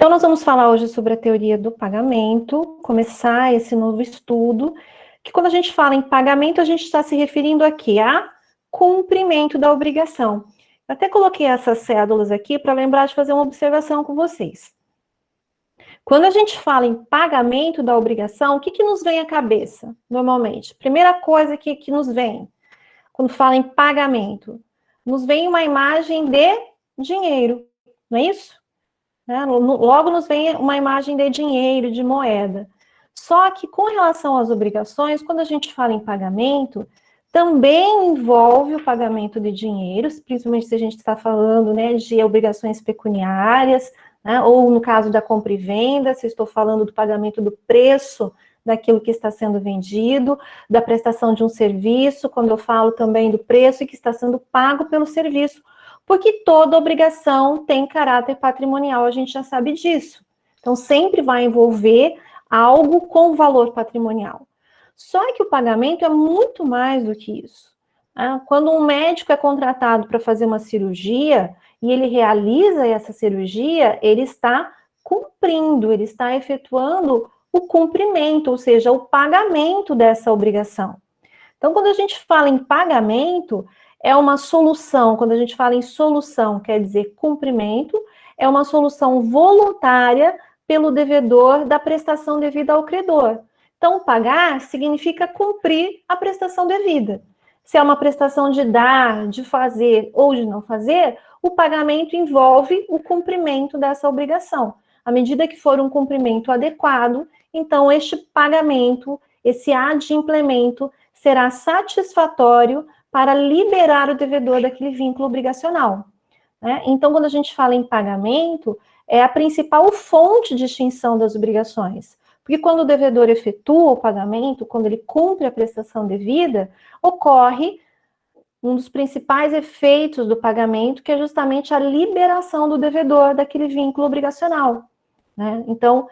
Então, nós vamos falar hoje sobre a teoria do pagamento, começar esse novo estudo, que quando a gente fala em pagamento, a gente está se referindo aqui a cumprimento da obrigação. Eu até coloquei essas cédulas aqui para lembrar de fazer uma observação com vocês. Quando a gente fala em pagamento da obrigação, o que nos vem à cabeça, normalmente? Primeira coisa que nos vem, quando fala em pagamento, nos vem uma imagem de dinheiro, não é isso? Logo nos vem uma imagem de dinheiro, de moeda. Só que com relação às obrigações, quando a gente fala em pagamento, também envolve o pagamento de dinheiro, principalmente se a gente está falando, né, de obrigações pecuniárias, né, ou no caso da compra e venda, se estou falando do pagamento do preço daquilo que está sendo vendido, da prestação de um serviço, quando eu falo também do preço que está sendo pago pelo serviço, porque toda obrigação tem caráter patrimonial, a gente já sabe disso. Então, sempre vai envolver algo com valor patrimonial. Só que o pagamento é muito mais do que isso. Quando um médico é contratado para fazer uma cirurgia e ele realiza essa cirurgia, ele está cumprindo, ele está efetuando o cumprimento, ou seja, o pagamento dessa obrigação. Então, quando a gente fala em pagamento, é uma solução, quando a gente fala em solução, quer dizer cumprimento, é uma solução voluntária pelo devedor da prestação devida ao credor. Então, pagar significa cumprir a prestação devida. Se é uma prestação de dar, de fazer ou de não fazer, o pagamento envolve o cumprimento dessa obrigação. À medida que for um cumprimento adequado, então este pagamento, esse adimplemento, será satisfatório para liberar o devedor daquele vínculo obrigacional. Então, quando a gente fala em pagamento, é a principal fonte de extinção das obrigações. Porque quando o devedor efetua o pagamento, quando ele cumpre a prestação devida, ocorre um dos principais efeitos do pagamento, que é justamente a liberação do devedor daquele vínculo obrigacional. Então,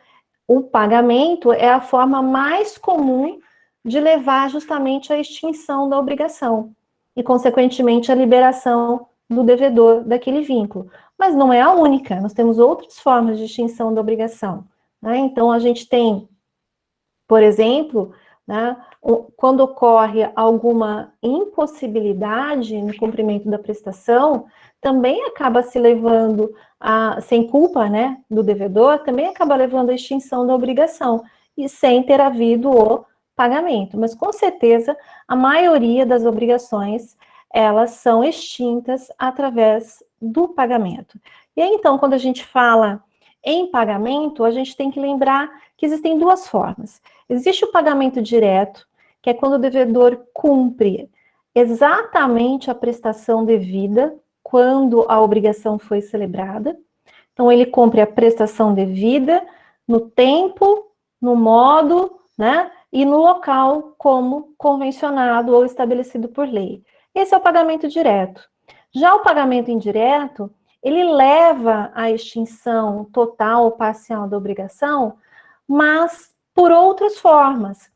o pagamento é a forma mais comum de levar justamente à extinção da obrigação e, consequentemente, a liberação do devedor daquele vínculo. Mas não é a única, nós temos outras formas de extinção da obrigação. Então, a gente tem, por exemplo, quando ocorre alguma impossibilidade no cumprimento da prestação, também acaba se levando, sem culpa, do devedor, também acaba levando à extinção da obrigação, e sem ter havido o pagamento. Mas, com certeza, a maioria das obrigações, elas são extintas através do pagamento. E aí, então, quando a gente fala em pagamento, a gente tem que lembrar que existem duas formas. Existe o pagamento direto, que é quando o devedor cumpre exatamente a prestação devida, quando a obrigação foi celebrada. Então, ele cumpre a prestação devida no tempo, no modo, e no local como convencionado ou estabelecido por lei. Esse é o pagamento direto. Já o pagamento indireto, ele leva à extinção total ou parcial da obrigação, mas por outras formas.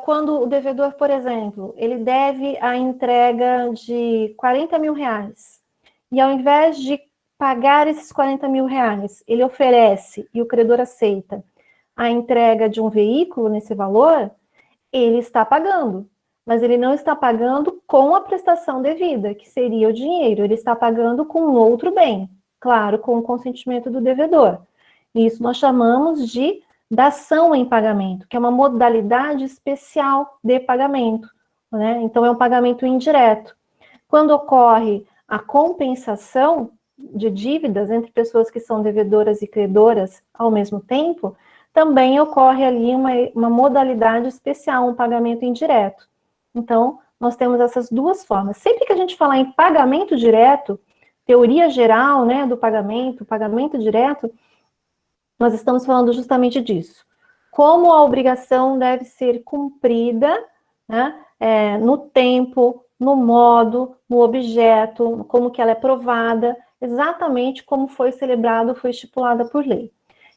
Quando o devedor, por exemplo, ele deve a entrega de 40 mil reais, e ao invés de pagar esses 40 mil reais, ele oferece, e o credor aceita, a entrega de um veículo nesse valor, ele está pagando, mas ele não está pagando com a prestação devida, que seria o dinheiro, ele está pagando com um outro bem, claro, com o consentimento do devedor. Isso nós chamamos de dação em pagamento, que é uma modalidade especial de pagamento, Então, é um pagamento indireto. Quando ocorre a compensação de dívidas entre pessoas que são devedoras e credoras ao mesmo tempo, também ocorre ali uma modalidade especial, um pagamento indireto. Então, nós temos essas duas formas. Sempre que a gente falar em pagamento direto, teoria geral, do pagamento direto, nós estamos falando justamente disso. Como a obrigação deve ser cumprida, no tempo, no modo, no objeto, como que ela é provada, exatamente como foi celebrado, foi estipulada por lei.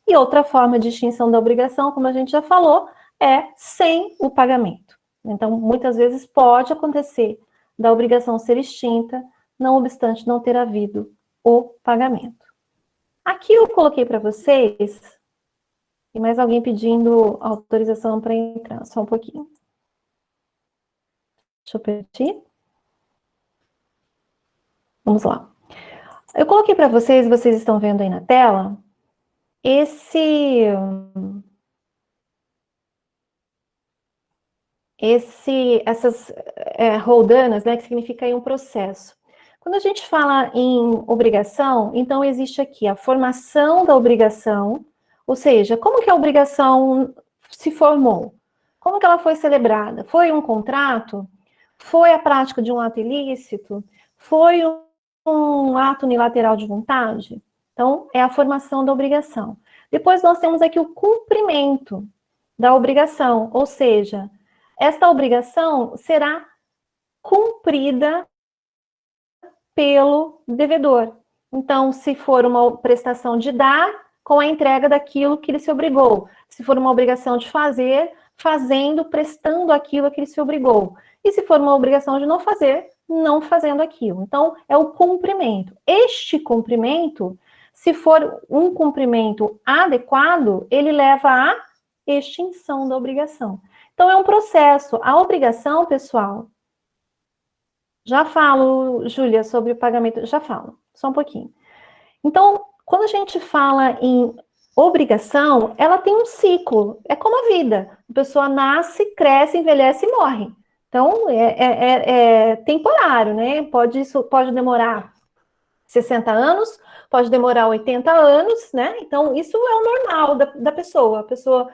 E outra forma de extinção da obrigação, como a gente já falou, é sem o pagamento. Então, muitas vezes pode acontecer da obrigação ser extinta, não obstante não ter havido o pagamento. Aqui eu coloquei para vocês, e mais alguém pedindo autorização para entrar, só um pouquinho. Deixa eu permitir. Vamos lá. Eu coloquei para vocês estão vendo aí na tela, essas roldanas, né, que significa aí um processo. Quando a gente fala em obrigação, então existe aqui a formação da obrigação, ou seja, como que a obrigação se formou? Como que ela foi celebrada? Foi um contrato? Foi a prática de um ato ilícito? Foi um ato unilateral de vontade? Então, é a formação da obrigação. Depois nós temos aqui o cumprimento da obrigação, ou seja, esta obrigação será cumprida pelo devedor. Então, se for uma prestação de dar, com a entrega daquilo que ele se obrigou. Se for uma obrigação de fazer, fazendo, prestando aquilo a que ele se obrigou. E se for uma obrigação de não fazer, não fazendo aquilo. Então, é o cumprimento. Este cumprimento, se for um cumprimento adequado, ele leva à extinção da obrigação. Então, é um processo. A obrigação, pessoal, já falo, Júlia, sobre o pagamento, já falo, só um pouquinho. Então, quando a gente fala em obrigação, ela tem um ciclo, é como a vida. A pessoa nasce, cresce, envelhece e morre. Então, é temporário, né? Isso pode demorar 60 anos, pode demorar 80 anos, né? Então, isso é o normal da pessoa. A pessoa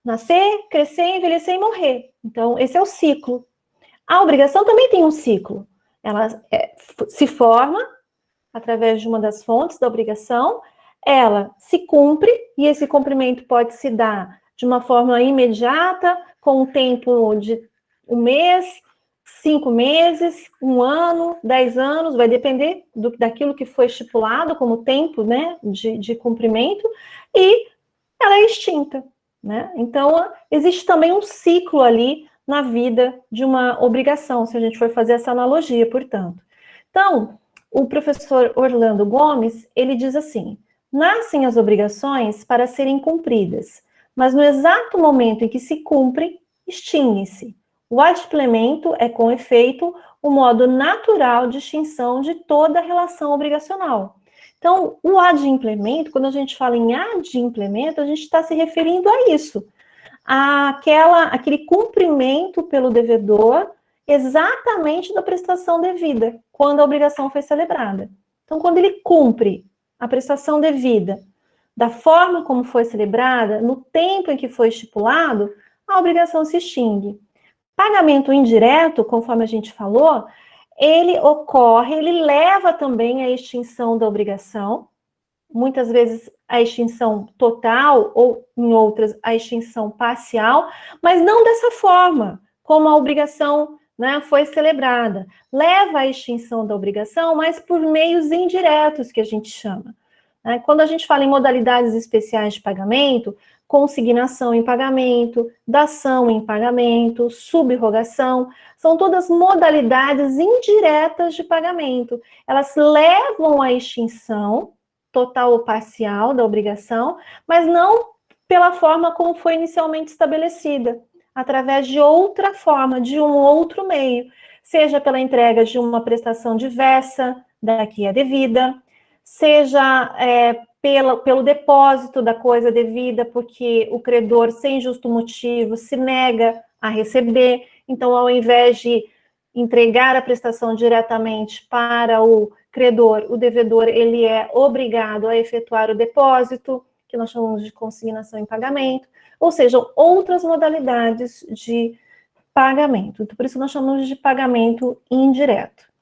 nascer, crescer, envelhecer e morrer. Então, esse é o ciclo. A obrigação também tem um ciclo. Ela se forma através de uma das fontes da obrigação, ela se cumpre, e esse cumprimento pode se dar de uma forma imediata, com um tempo de 1 mês, 5 meses, 1 ano, 10 anos, vai depender daquilo que foi estipulado como tempo, né, de cumprimento, e ela é extinta, né? Então, existe também um ciclo ali na vida de uma obrigação, se a gente for fazer essa analogia, portanto. Então, o professor Orlando Gomes, ele diz assim: nascem as obrigações para serem cumpridas, mas no exato momento em que se cumprem, extinguem-se. O adimplemento é, com efeito, o modo natural de extinção de toda relação obrigacional. Então, o adimplemento, quando a gente fala em adimplemento, a gente está se referindo a isso, aquele cumprimento pelo devedor exatamente da prestação devida, quando a obrigação foi celebrada. Então, quando ele cumpre a prestação devida da forma como foi celebrada, no tempo em que foi estipulado, a obrigação se extingue. Pagamento indireto, conforme a gente falou, ele ocorre, ele leva também à extinção da obrigação, muitas vezes a extinção total, ou em outras, a extinção parcial, mas não dessa forma, como a obrigação, né, foi celebrada. Leva à extinção da obrigação, mas por meios indiretos, que a gente chama. Né? Quando a gente fala em modalidades especiais de pagamento, consignação em pagamento, dação em pagamento, subrogação, são todas modalidades indiretas de pagamento. Elas levam à extinção total ou parcial da obrigação, mas não pela forma como foi inicialmente estabelecida, através de outra forma, de um outro meio, seja pela entrega de uma prestação diversa da que é devida, seja pelo depósito da coisa devida, porque o credor, sem justo motivo, se nega a receber. Então, ao invés de entregar a prestação diretamente para o credor, o devedor, ele é obrigado a efetuar o depósito, que nós chamamos de consignação em pagamento, ou seja, outras modalidades de pagamento. Então, por isso nós chamamos de pagamento indireto.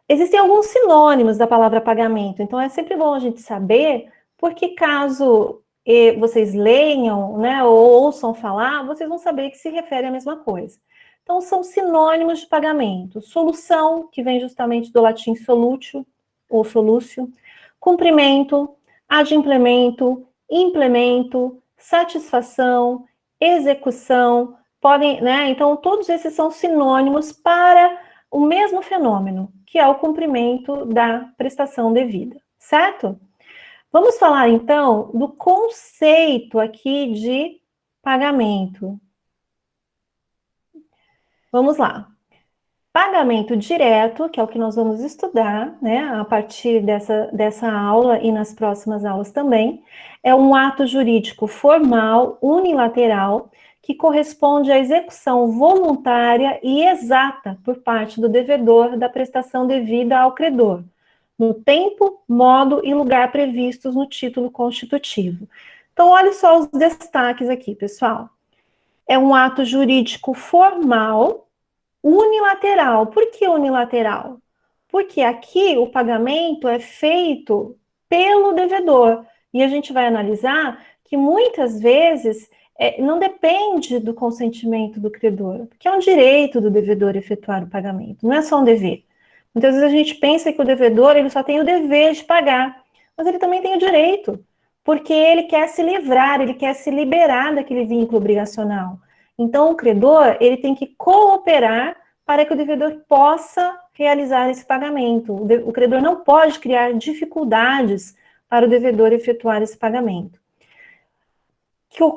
Existem alguns sinônimos da palavra pagamento, então é sempre bom a gente saber, porque caso vocês leiam, né, ou ouçam falar, vocês vão saber que se refere à mesma coisa. Então, são sinônimos de pagamento. Solução, que vem justamente do latim solutio, ou solúcio. Cumprimento, adimplemento, implemento, satisfação, execução, podem, né? Então, todos esses são sinônimos para o mesmo fenômeno, que é o cumprimento da prestação devida, certo? Vamos falar, então, do conceito aqui de pagamento. Vamos lá. Pagamento direto, que é o que nós vamos estudar, né, a partir dessa aula e nas próximas aulas também, é um ato jurídico formal, unilateral, que corresponde à execução voluntária e exata por parte do devedor da prestação devida ao credor, no tempo, modo e lugar previstos no título constitutivo. Então, olha só os destaques aqui, pessoal. É um ato jurídico formal, unilateral. Por que unilateral? Porque aqui o pagamento é feito pelo devedor. E a gente vai analisar que muitas vezes não depende do consentimento do credor, porque é um direito do devedor efetuar o pagamento, não é só um dever. Muitas vezes a gente pensa que o devedor ele só tem o dever de pagar, mas ele também tem o direito, porque ele quer se livrar, ele quer se liberar daquele vínculo obrigacional. Então, o credor ele tem que cooperar para que o devedor possa realizar esse pagamento. O credor não pode criar dificuldades para o devedor efetuar esse pagamento.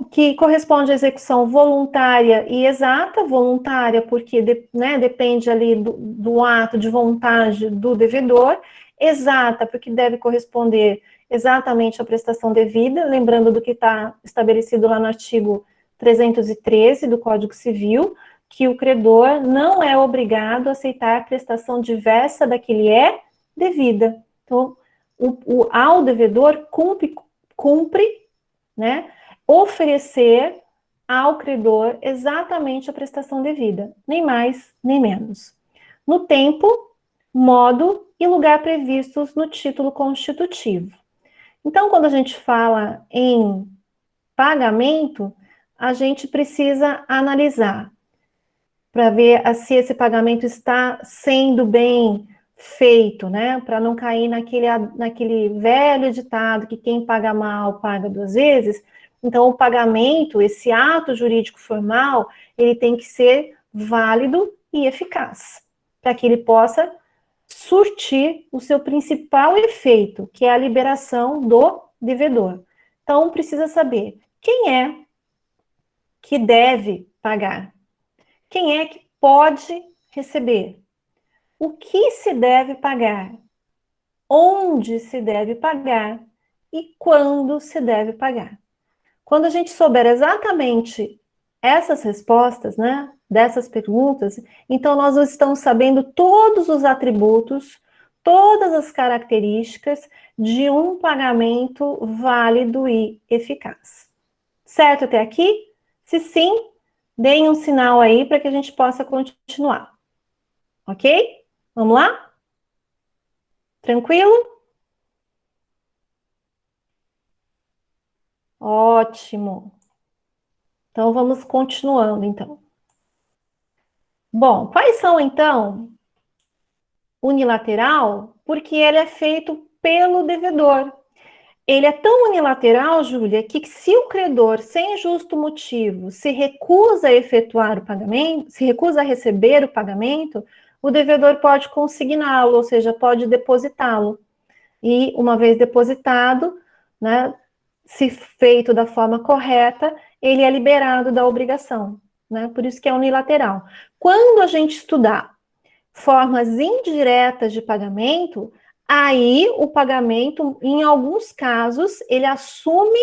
Que corresponde à execução voluntária e exata, voluntária porque depende ali do ato de vontade do devedor, exata porque deve corresponder exatamente à prestação devida, lembrando do que está estabelecido lá no artigo 313 do Código Civil, que o credor não é obrigado a aceitar prestação diversa da que lhe é devida. Então, ao devedor cumpre, né, oferecer ao credor exatamente a prestação devida, nem mais, nem menos. No tempo, modo e lugar previstos no título constitutivo. Então, quando a gente fala em pagamento, a gente precisa analisar para ver se esse pagamento está sendo bem feito, né? Para não cair naquele velho ditado que quem paga mal paga duas vezes. Então, o pagamento, esse ato jurídico formal, ele tem que ser válido e eficaz, para que ele possa surtir o seu principal efeito, que é a liberação do devedor. Então, precisa saber quem é que deve pagar. Quem é que pode receber? O que se deve pagar? Onde se deve pagar? E quando se deve pagar? Quando a gente souber exatamente essas respostas, né, dessas perguntas, então nós estamos sabendo todos os atributos, todas as características de um pagamento válido e eficaz. Certo até aqui? Se sim, deem um sinal aí para que a gente possa continuar. Ok? Vamos lá? Tranquilo? Ótimo. Então, vamos continuando, então. Bom, quais são, então, unilateral? Porque ele é feito pelo devedor. Ele é tão unilateral, Júlia, que se o credor, sem justo motivo, se recusa a efetuar o pagamento, se recusa a receber o pagamento, o devedor pode consigná-lo, ou seja, pode depositá-lo. E, uma vez depositado, né, se feito da forma correta, ele é liberado da obrigação, né? Por isso que é unilateral. Quando a gente estudar formas indiretas de pagamento, aí o pagamento, em alguns casos, ele assume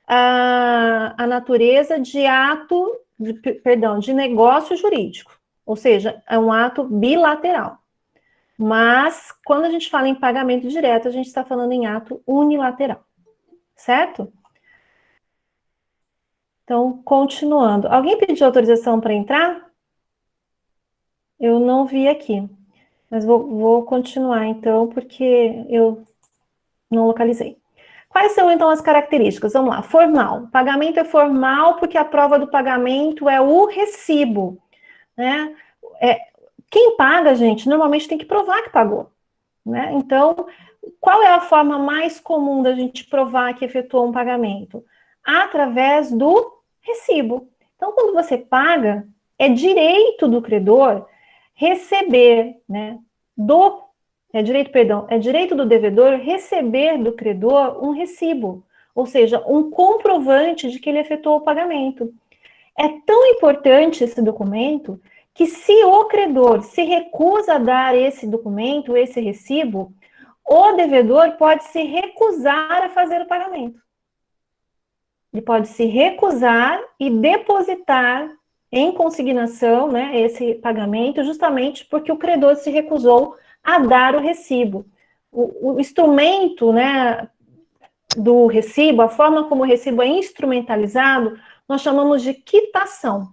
a natureza de ato, de negócio jurídico, ou seja, é um ato bilateral. Mas, quando a gente fala em pagamento direto, a gente está falando em ato unilateral, certo? Então, continuando. Alguém pediu autorização para entrar? Eu não vi aqui, mas vou continuar, então, porque eu não localizei. Quais são, então, as características? Vamos lá. Formal. Pagamento é formal porque a prova do pagamento é o recibo, né? Quem paga, gente, normalmente tem que provar que pagou, né? Então, qual é a forma mais comum da gente provar que efetuou um pagamento? Através do recibo. Então, quando você paga, é direito do credor receber, né, do é direito do devedor receber do credor um recibo, ou seja, um comprovante de que ele efetuou o pagamento. É tão importante esse documento que se o credor se recusa a dar esse documento, esse recibo, o devedor pode se recusar a fazer o pagamento. Ele pode se recusar e depositar em consignação, né, esse pagamento, justamente porque o credor se recusou a dar o recibo. O instrumento, né, do recibo, a forma como o recibo é instrumentalizado, nós chamamos de quitação,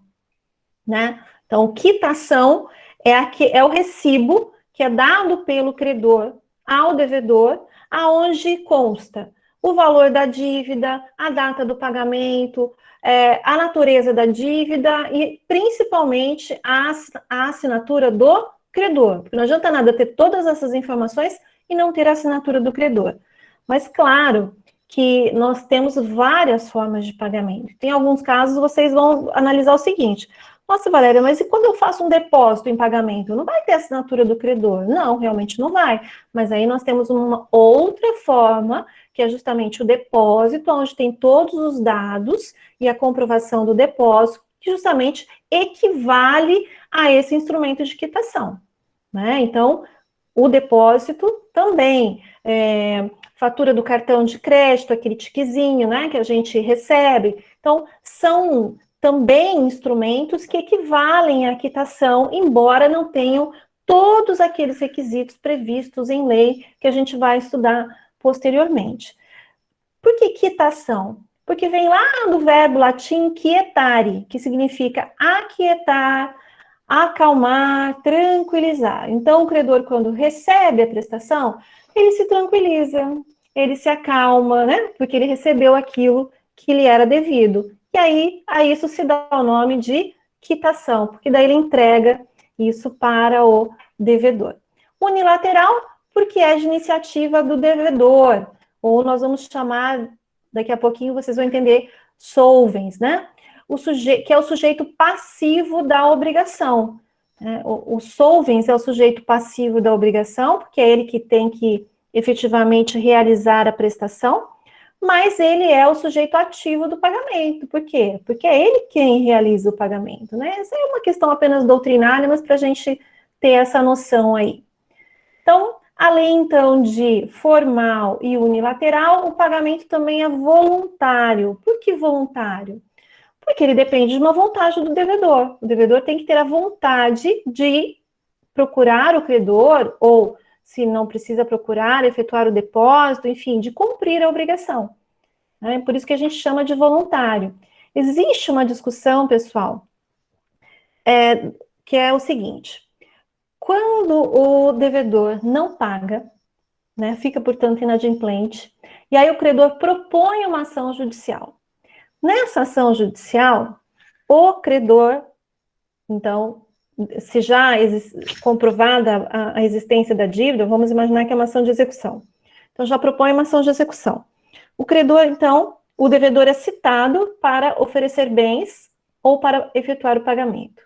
né? Então, quitação é o recibo que é dado pelo credor ao devedor, aonde consta o valor da dívida, a data do pagamento, a natureza da dívida e, principalmente, a assinatura do credor. Porque não adianta nada ter todas essas informações e não ter a assinatura do credor. Mas, claro, que nós temos várias formas de pagamento. Tem alguns casos, vocês vão analisar o seguinte: nossa, Valéria, mas e quando eu faço um depósito em pagamento? Não vai ter assinatura do credor? Não, realmente não vai. Mas aí nós temos uma outra forma, que é justamente o depósito, onde tem todos os dados e a comprovação do depósito, que justamente equivale a esse instrumento de quitação, né? Então, o depósito também, fatura do cartão de crédito, aquele tiquezinho, né, que a gente recebe. Então, são também instrumentos que equivalem à quitação, embora não tenham todos aqueles requisitos previstos em lei que a gente vai estudar posteriormente. Por que quitação? Porque vem lá do verbo latim quietare, que significa aquietar, acalmar, tranquilizar. Então, o credor, quando recebe a prestação, ele se tranquiliza, ele se acalma, né? Porque ele recebeu aquilo que lhe era devido. E aí, a isso se dá o nome de quitação, porque daí ele entrega isso para o devedor. Unilateral, porque é de iniciativa do devedor, ou nós vamos chamar, daqui a pouquinho vocês vão entender, solvens, né? Que é o sujeito passivo da obrigação. O solvens é o sujeito passivo da obrigação, porque é ele que tem que efetivamente realizar a prestação, mas ele é o sujeito ativo do pagamento. Por quê? Porque é ele quem realiza o pagamento, né? Essa é uma questão apenas doutrinária, mas para a gente ter essa noção aí. Então, além, então, de formal e unilateral, o pagamento também é voluntário. Por que voluntário? Porque ele depende de uma vontade do devedor. O devedor tem que ter a vontade de procurar o credor, ou, se não precisa procurar, efetuar o depósito, enfim, de cumprir a obrigação. Né? Por isso que a gente chama de voluntário. Existe uma discussão, pessoal, que é o seguinte: quando o devedor não paga, né, fica, portanto, inadimplente, e aí o credor propõe uma ação judicial. Nessa ação judicial, o credor, então, se já comprovada a existência da dívida, vamos imaginar que é uma ação de execução. Então, já propõe uma ação de execução. O credor, então, o devedor é citado para oferecer bens ou para efetuar o pagamento.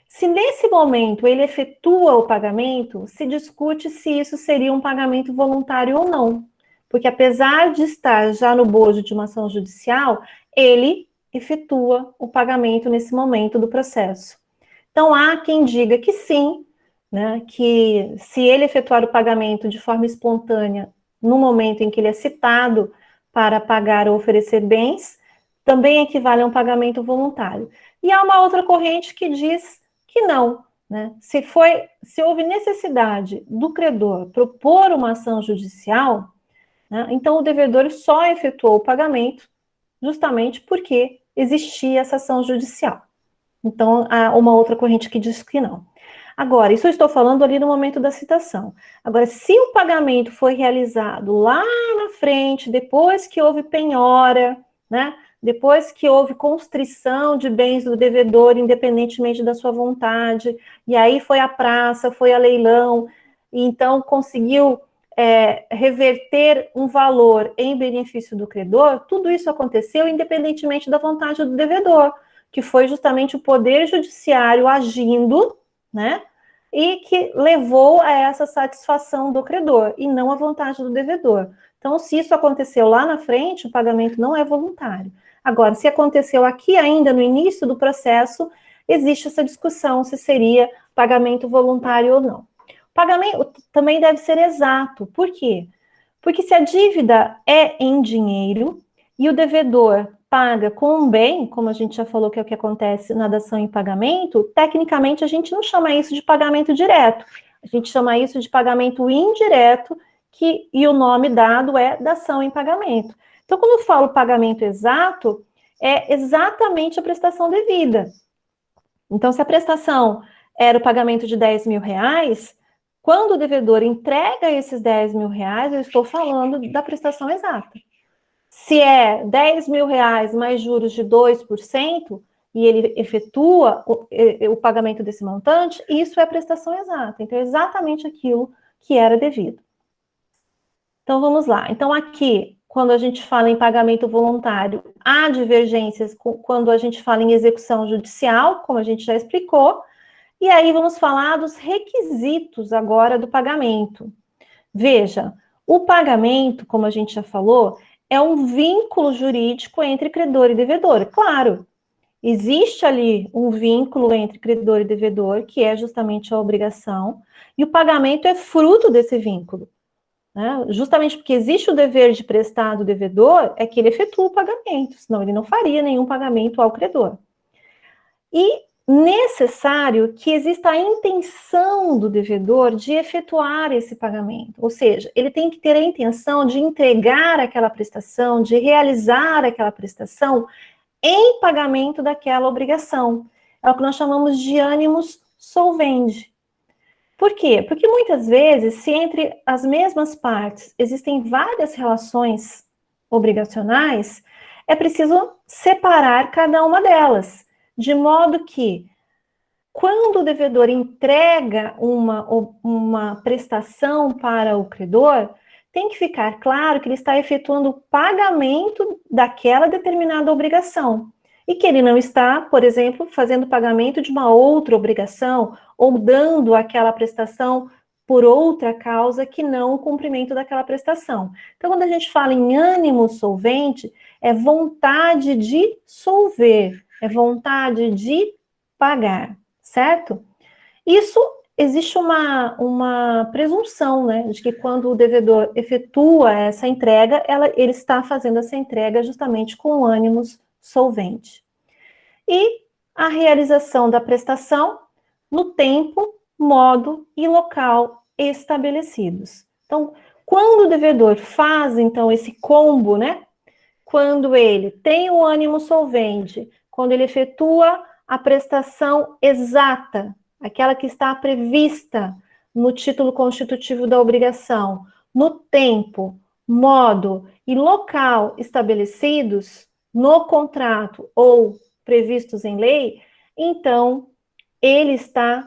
Se nesse momento ele efetua o pagamento, se discute se isso seria um pagamento voluntário ou não. Porque apesar de estar já no bojo de uma ação judicial, ele efetua o pagamento nesse momento do processo. Então, há quem diga que sim, né, que se ele efetuar o pagamento de forma espontânea no momento em que ele é citado para pagar ou oferecer bens, também equivale a um pagamento voluntário. E há uma outra corrente que diz que não, né? Se houve necessidade do credor propor uma ação judicial, né, então o devedor só efetuou o pagamento justamente porque existia essa ação judicial. Então, há uma outra corrente que diz que não. Agora, isso eu estou falando ali no momento da citação. Agora, se o pagamento foi realizado lá na frente, depois que houve penhora, né? Depois que houve constrição de bens do devedor, independentemente da sua vontade, e aí foi à praça, foi a leilão, e então conseguiu reverter um valor em benefício do credor, tudo isso aconteceu independentemente da vontade do devedor, que foi justamente o Poder Judiciário agindo, né, e que levou a essa satisfação do credor e não a vontade do devedor. Então, se isso aconteceu lá na frente, o pagamento não é voluntário. Agora, se aconteceu aqui ainda no início do processo, existe essa discussão se seria pagamento voluntário ou não. O pagamento também deve ser exato. Por quê? Porque se a dívida é em dinheiro e o devedor paga com um bem, como a gente já falou que é o que acontece na dação em pagamento, tecnicamente a gente não chama isso de pagamento direto, a gente chama isso de pagamento indireto, e o nome dado é dação em pagamento. Então, quando eu falo pagamento exato, é exatamente a prestação devida. Então, se a prestação era o pagamento de 10 mil reais, quando o devedor entrega esses 10 mil reais, eu estou falando da prestação exata. Se é 10 mil reais mais juros de 2%, e ele efetua o pagamento desse montante, isso é prestação exata. Então, é exatamente aquilo que era devido. Então, vamos lá. Então, aqui, quando a gente fala em pagamento voluntário, há divergências quando a gente fala em execução judicial, como a gente já explicou, e aí vamos falar dos requisitos agora do pagamento. Veja, o pagamento, como a gente já falou, é um vínculo jurídico entre credor e devedor. Claro, existe ali um vínculo entre credor e devedor, que é justamente a obrigação, e o pagamento é fruto desse vínculo. Né? Justamente porque existe o dever de prestar do devedor, é que ele efetua o pagamento, senão ele não faria nenhum pagamento ao credor. E necessário que exista a intenção do devedor de efetuar esse pagamento, ou seja, ele tem que ter a intenção de entregar aquela prestação, de realizar aquela prestação em pagamento daquela obrigação. É o que nós chamamos de animus solvendi. Por quê? Porque muitas vezes, se entre as mesmas partes existem várias relações obrigacionais, é preciso separar cada uma delas, de modo que, quando o devedor entrega uma prestação para o credor, tem que ficar claro que ele está efetuando o pagamento daquela determinada obrigação. E que ele não está, por exemplo, fazendo pagamento de uma outra obrigação ou dando aquela prestação por outra causa que não o cumprimento daquela prestação. Então, quando a gente fala em ânimo solvente, é vontade de solver, é vontade de pagar, certo? Isso, existe uma presunção, né, de que quando o devedor efetua essa entrega, ele está fazendo essa entrega justamente com ânimos solvente. E a realização da prestação no tempo, modo e local estabelecidos. Então, quando o devedor faz, então, esse combo, né? Quando ele tem o ânimo solvente, quando ele efetua a prestação exata, aquela que está prevista no título constitutivo da obrigação, no tempo, modo e local estabelecidos no contrato ou previstos em lei, então ele está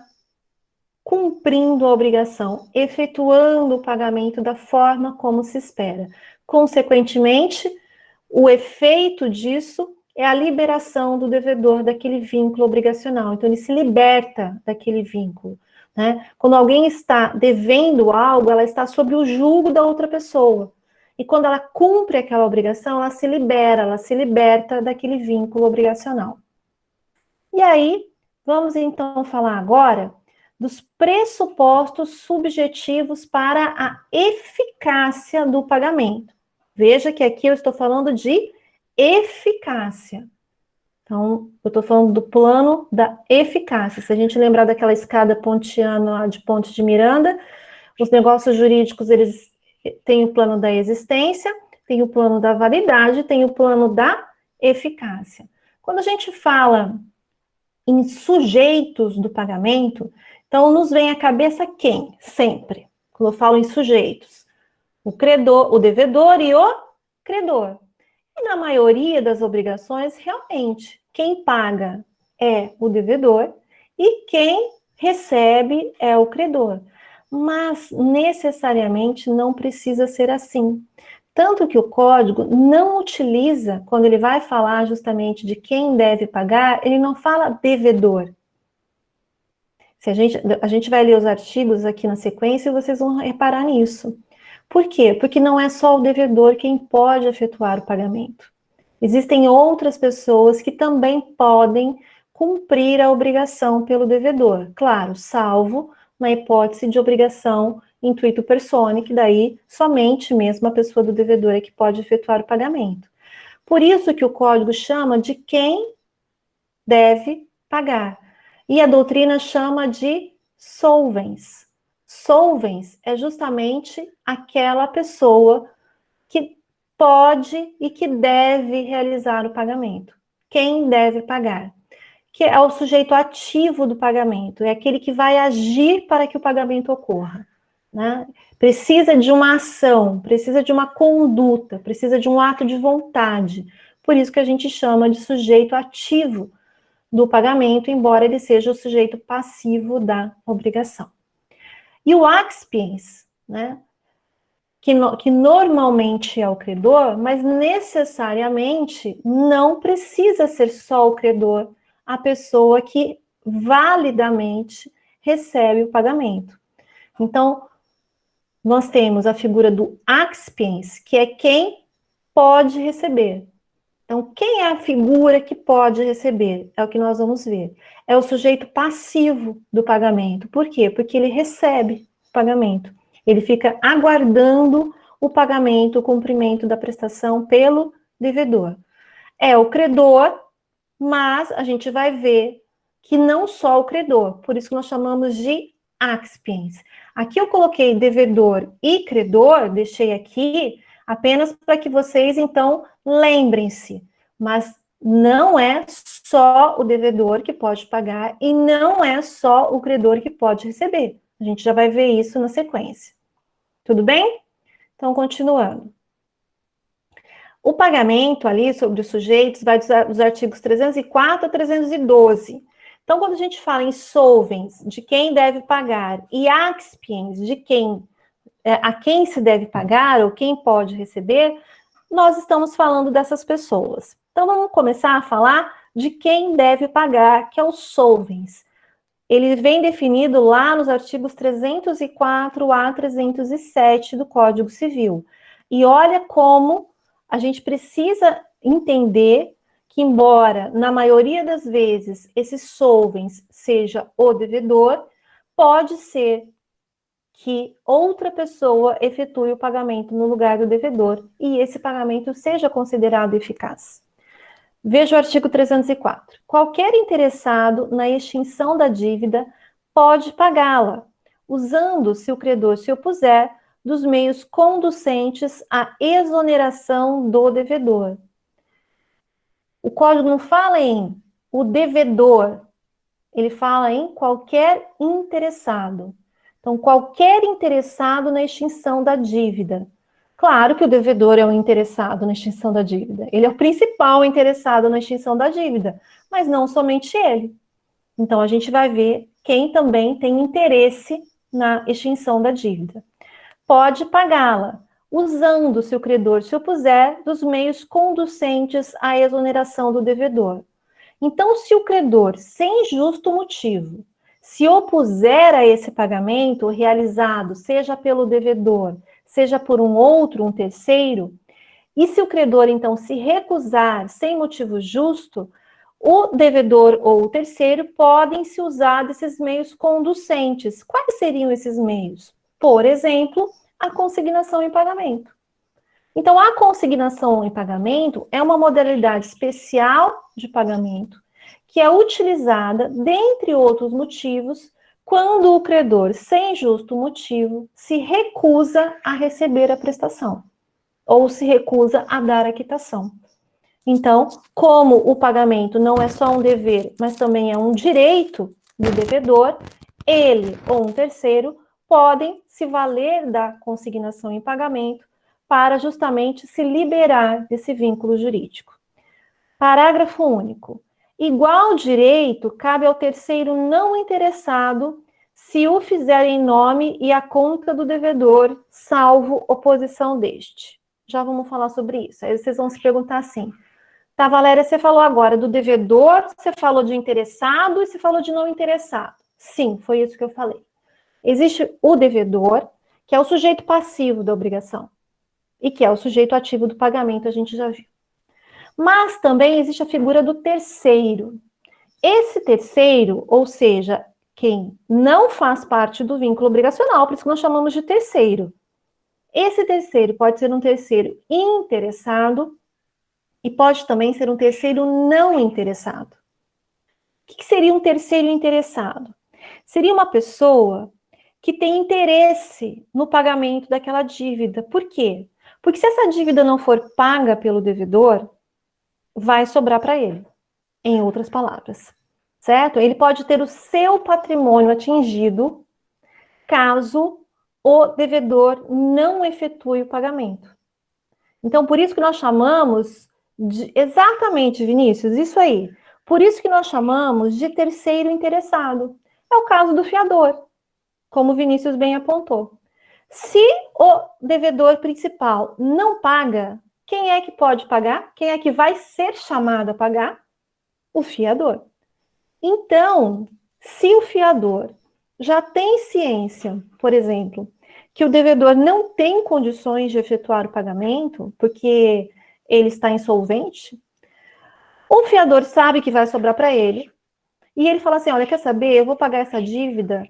cumprindo a obrigação, efetuando o pagamento da forma como se espera. Consequentemente, o efeito disso é a liberação do devedor daquele vínculo obrigacional. Então, ele se liberta daquele vínculo. Né? Quando alguém está devendo algo, ela está sob o jugo da outra pessoa. E quando ela cumpre aquela obrigação, ela se liberta daquele vínculo obrigacional. E aí, vamos então falar agora dos pressupostos subjetivos para a eficácia do pagamento. Veja que aqui eu estou falando de eficácia. Então, eu estou falando do plano da eficácia. Se a gente lembrar daquela escada pontiana de Ponte de Miranda, os negócios jurídicos, eles têm o plano da existência, tem o plano da validade, tem o plano da eficácia. Quando a gente fala em sujeitos do pagamento, então nos vem à cabeça quem? Sempre. Quando eu falo em sujeitos, o credor, o devedor e o credor. E na maioria das obrigações, realmente, quem paga é o devedor e quem recebe é o credor. Mas necessariamente não precisa ser assim. Tanto que o código não utiliza, quando ele vai falar justamente de quem deve pagar, ele não fala devedor. Se a gente vai ler os artigos aqui na sequência e vocês vão reparar nisso. Por quê? Porque não é só o devedor quem pode efetuar o pagamento. Existem outras pessoas que também podem cumprir a obrigação pelo devedor. Claro, salvo na hipótese de obrigação intuito personae, que daí somente mesmo a pessoa do devedor é que pode efetuar o pagamento. Por isso que o código chama de quem deve pagar. E a doutrina chama de solvens. Solvens é justamente aquela pessoa que pode e que deve realizar o pagamento. Quem deve pagar? Que é o sujeito ativo do pagamento, é aquele que vai agir para que o pagamento ocorra, né? Precisa de uma ação, precisa de uma conduta, precisa de um ato de vontade. Por isso que a gente chama de sujeito ativo do pagamento, embora ele seja o sujeito passivo da obrigação. E o accipiens, né? Que normalmente é o credor, mas necessariamente não precisa ser só o credor, a pessoa que validamente recebe o pagamento. Então, nós temos a figura do accipiens, que é quem pode receber. Então, quem é a figura que pode receber? É o que nós vamos ver. É o sujeito passivo do pagamento. Por quê? Porque ele recebe o pagamento. Ele fica aguardando o pagamento, o cumprimento da prestação pelo devedor. É o credor, mas a gente vai ver que não só o credor, por isso que nós chamamos de accipiens. Aqui eu coloquei devedor e credor, deixei aqui apenas para que vocês, então, lembrem-se, mas não é só o devedor que pode pagar e não é só o credor que pode receber. A gente já vai ver isso na sequência. Tudo bem? Então, continuando. O pagamento ali sobre os sujeitos vai dos artigos 304 a 312. Então, quando a gente fala em solvens, de quem deve pagar, e accipiens, de a quem se deve pagar ou quem pode receber, nós estamos falando dessas pessoas. Então, vamos começar a falar de quem deve pagar, que é o solvens. Ele vem definido lá nos artigos 304 a 307 do Código Civil. E olha como a gente precisa entender que, embora na maioria das vezes esse solvens seja o devedor, pode ser que outra pessoa efetue o pagamento no lugar do devedor e esse pagamento seja considerado eficaz. Veja o artigo 304. Qualquer interessado na extinção da dívida pode pagá-la, usando, se o credor se opuser, dos meios conducentes à exoneração do devedor. O código não fala em o devedor, ele fala em qualquer interessado. Então, qualquer interessado na extinção da dívida. Claro que o devedor é o interessado na extinção da dívida. Ele é o principal interessado na extinção da dívida, mas não somente ele. Então, a gente vai ver quem também tem interesse na extinção da dívida. Pode pagá-la, usando, se o credor se opuser, dos meios conducentes à exoneração do devedor. Então, se o credor, sem justo motivo, se opuser a esse pagamento realizado, seja pelo devedor, seja por um terceiro, e se o credor, então, se recusar sem motivo justo, o devedor ou o terceiro podem se usar desses meios conducentes. Quais seriam esses meios? Por exemplo, a consignação em pagamento. Então, a consignação em pagamento é uma modalidade especial de pagamento que é utilizada, dentre outros motivos, quando o credor, sem justo motivo, se recusa a receber a prestação ou se recusa a dar a quitação. Então, como o pagamento não é só um dever, mas também é um direito do devedor, ele ou um terceiro podem se valer da consignação em pagamento para justamente se liberar desse vínculo jurídico. Parágrafo único. Igual direito cabe ao terceiro não interessado se o fizer em nome e à conta do devedor, salvo oposição deste. Já vamos falar sobre isso. Aí vocês vão se perguntar assim, tá, Valéria, você falou agora do devedor, você falou de interessado e você falou de não interessado. Sim, foi isso que eu falei. Existe o devedor, que é o sujeito passivo da obrigação, e que é o sujeito ativo do pagamento, a gente já viu. Mas também existe a figura do terceiro. Esse terceiro, ou seja, quem não faz parte do vínculo obrigacional, por isso que nós chamamos de terceiro. Esse terceiro pode ser um terceiro interessado e pode também ser um terceiro não interessado. O que seria um terceiro interessado? Seria uma pessoa que tem interesse no pagamento daquela dívida. Por quê? Porque se essa dívida não for paga pelo devedor, vai sobrar para ele, em outras palavras, certo? Ele pode ter o seu patrimônio atingido caso o devedor não efetue o pagamento. Então, por isso que nós chamamos de... Exatamente, Vinícius, isso aí. Por isso que nós chamamos de terceiro interessado. É o caso do fiador, como o Vinícius bem apontou. Se o devedor principal não paga, quem é que pode pagar? Quem é que vai ser chamado a pagar? O fiador. Então, se o fiador já tem ciência, por exemplo, que o devedor não tem condições de efetuar o pagamento, porque ele está insolvente, o fiador sabe que vai sobrar para ele, e ele fala assim, olha, quer saber, eu vou pagar essa dívida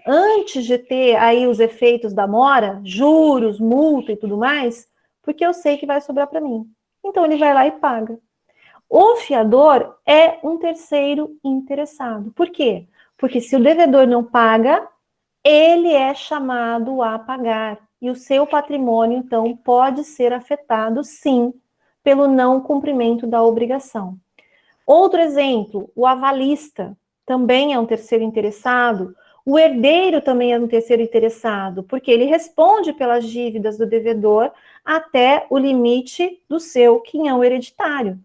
antes de ter aí os efeitos da mora, juros, multa e tudo mais, porque eu sei que vai sobrar para mim. Então ele vai lá e paga. O fiador é um terceiro interessado. Por quê? Porque se o devedor não paga, ele é chamado a pagar. E o seu patrimônio, então, pode ser afetado, sim, pelo não cumprimento da obrigação. Outro exemplo, o avalista também é um terceiro interessado. O herdeiro também é um terceiro interessado, porque ele responde pelas dívidas do devedor até o limite do seu quinhão hereditário.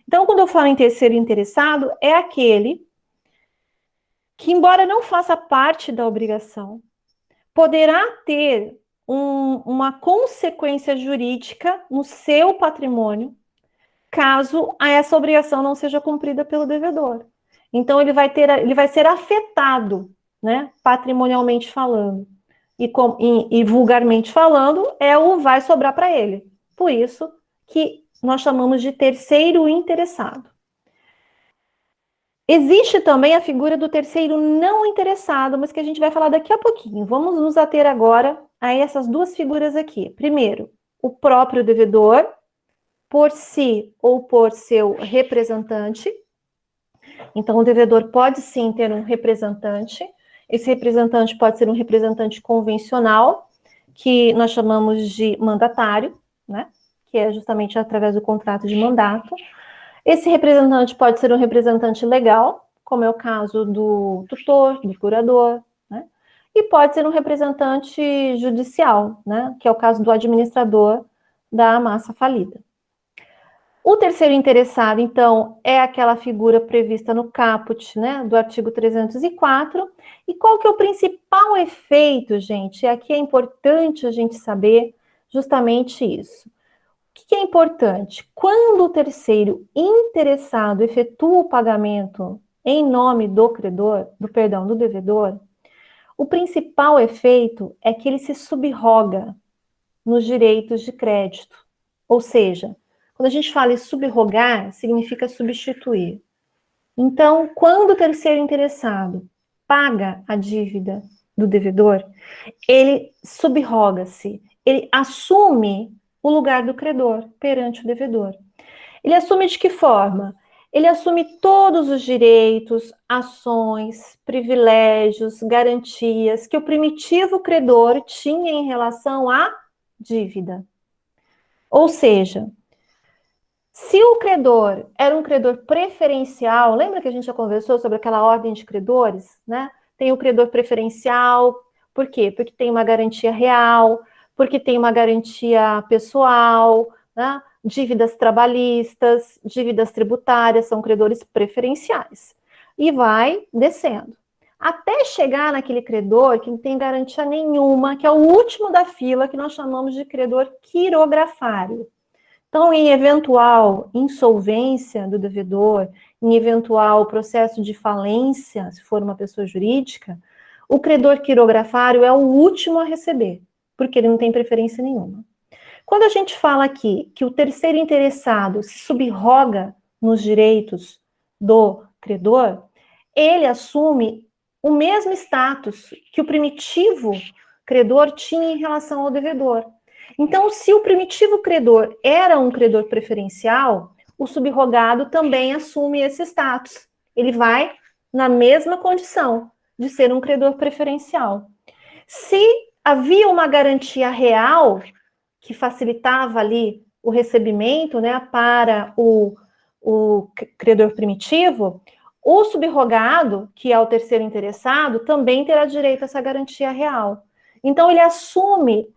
Então, quando eu falo em terceiro interessado, é aquele que, embora não faça parte da obrigação, poderá ter uma consequência jurídica no seu patrimônio, caso essa obrigação não seja cumprida pelo devedor. Então, ele vai ser afetado, né, patrimonialmente falando. E vulgarmente falando, vai sobrar para ele. Por isso que nós chamamos de terceiro interessado. Existe também a figura do terceiro não interessado, mas que a gente vai falar daqui a pouquinho. Vamos nos ater agora a essas duas figuras aqui. Primeiro, o próprio devedor, por si ou por seu representante. Então, o devedor pode sim ter um representante. Esse representante pode ser um representante convencional, que nós chamamos de mandatário, né? Que é justamente através do contrato de mandato. Esse representante pode ser um representante legal, como é o caso do tutor, do curador, né? E pode ser um representante judicial, né? Que é o caso do administrador da massa falida. O terceiro interessado, então, é aquela figura prevista no caput, né, do artigo 304. E qual que é o principal efeito, gente? Aqui é importante a gente saber justamente isso. O que é importante? Quando o terceiro interessado efetua o pagamento em nome do credor, do devedor, o principal efeito é que ele se subroga nos direitos de crédito. Ou seja, quando a gente fala em subrogar, significa substituir. Então, quando o terceiro interessado paga a dívida do devedor, ele subroga-se, ele assume o lugar do credor perante o devedor. Ele assume de que forma? Ele assume todos os direitos, ações, privilégios, garantias que o primitivo credor tinha em relação à dívida. Ou seja, se o credor era um credor preferencial, lembra que a gente já conversou sobre aquela ordem de credores, né? Tem o credor preferencial, por quê? Porque tem uma garantia real, porque tem uma garantia pessoal, né? Dívidas trabalhistas, dívidas tributárias, são credores preferenciais. E vai descendo. Até chegar naquele credor que não tem garantia nenhuma, que é o último da fila, que nós chamamos de credor quirografário. Então, em eventual insolvência do devedor, em eventual processo de falência, se for uma pessoa jurídica, o credor quirografário é o último a receber, porque ele não tem preferência nenhuma. Quando a gente fala aqui que o terceiro interessado se subroga nos direitos do credor, ele assume o mesmo status que o primitivo credor tinha em relação ao devedor. Então, se o primitivo credor era um credor preferencial, o subrogado também assume esse status. Ele vai na mesma condição de ser um credor preferencial. Se havia uma garantia real que facilitava ali o recebimento, né, para o credor primitivo, o subrogado, que é o terceiro interessado, também terá direito a essa garantia real. Então, ele assume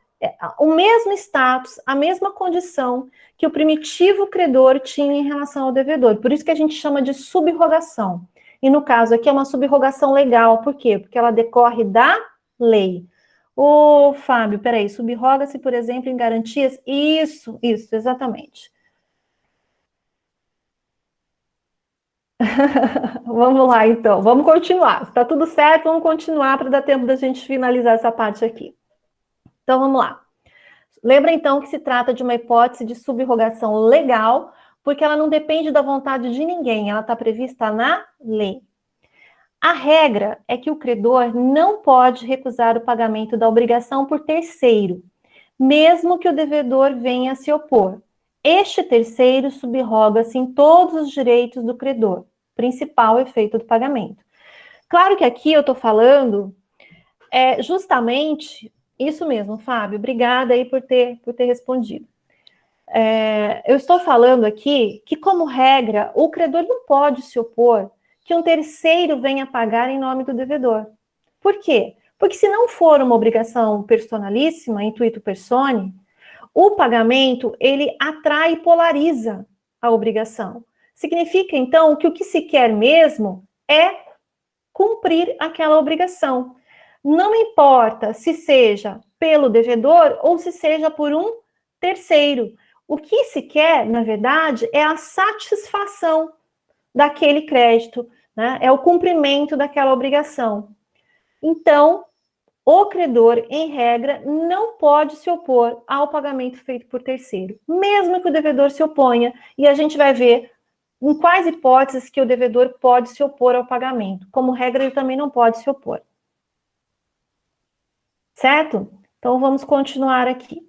o mesmo status, a mesma condição que o primitivo credor tinha em relação ao devedor. Por isso que a gente chama de subrogação. E no caso aqui é uma subrogação legal. Por quê? Porque ela decorre da lei. Ô, Fábio, peraí, subroga-se, por exemplo, em garantias? Isso, exatamente. Vamos lá, então. Vamos continuar. Está tudo certo, vamos continuar para dar tempo da gente finalizar essa parte aqui. Então, vamos lá. Lembra, então, que se trata de uma hipótese de subrogação legal, porque ela não depende da vontade de ninguém, ela está prevista na lei. A regra é que o credor não pode recusar o pagamento da obrigação por terceiro, mesmo que o devedor venha a se opor. Este terceiro subroga-se em todos os direitos do credor, principal efeito do pagamento. Claro que aqui eu estou falando justamente isso mesmo, Fábio. Obrigada aí por ter respondido. Eu estou falando aqui que, como regra, o credor não pode se opor que um terceiro venha pagar em nome do devedor. Por quê? Porque se não for uma obrigação personalíssima, intuito persone, o pagamento, ele atrai e polariza a obrigação. Significa, então, que o que se quer mesmo é cumprir aquela obrigação. Não importa se seja pelo devedor ou se seja por um terceiro. O que se quer, na verdade, é a satisfação daquele crédito, né? É o cumprimento daquela obrigação. Então, o credor, em regra, não pode se opor ao pagamento feito por terceiro, mesmo que o devedor se oponha, e a gente vai ver em quais hipóteses que o devedor pode se opor ao pagamento. Como regra, ele também não pode se opor. Certo? Então, vamos continuar aqui.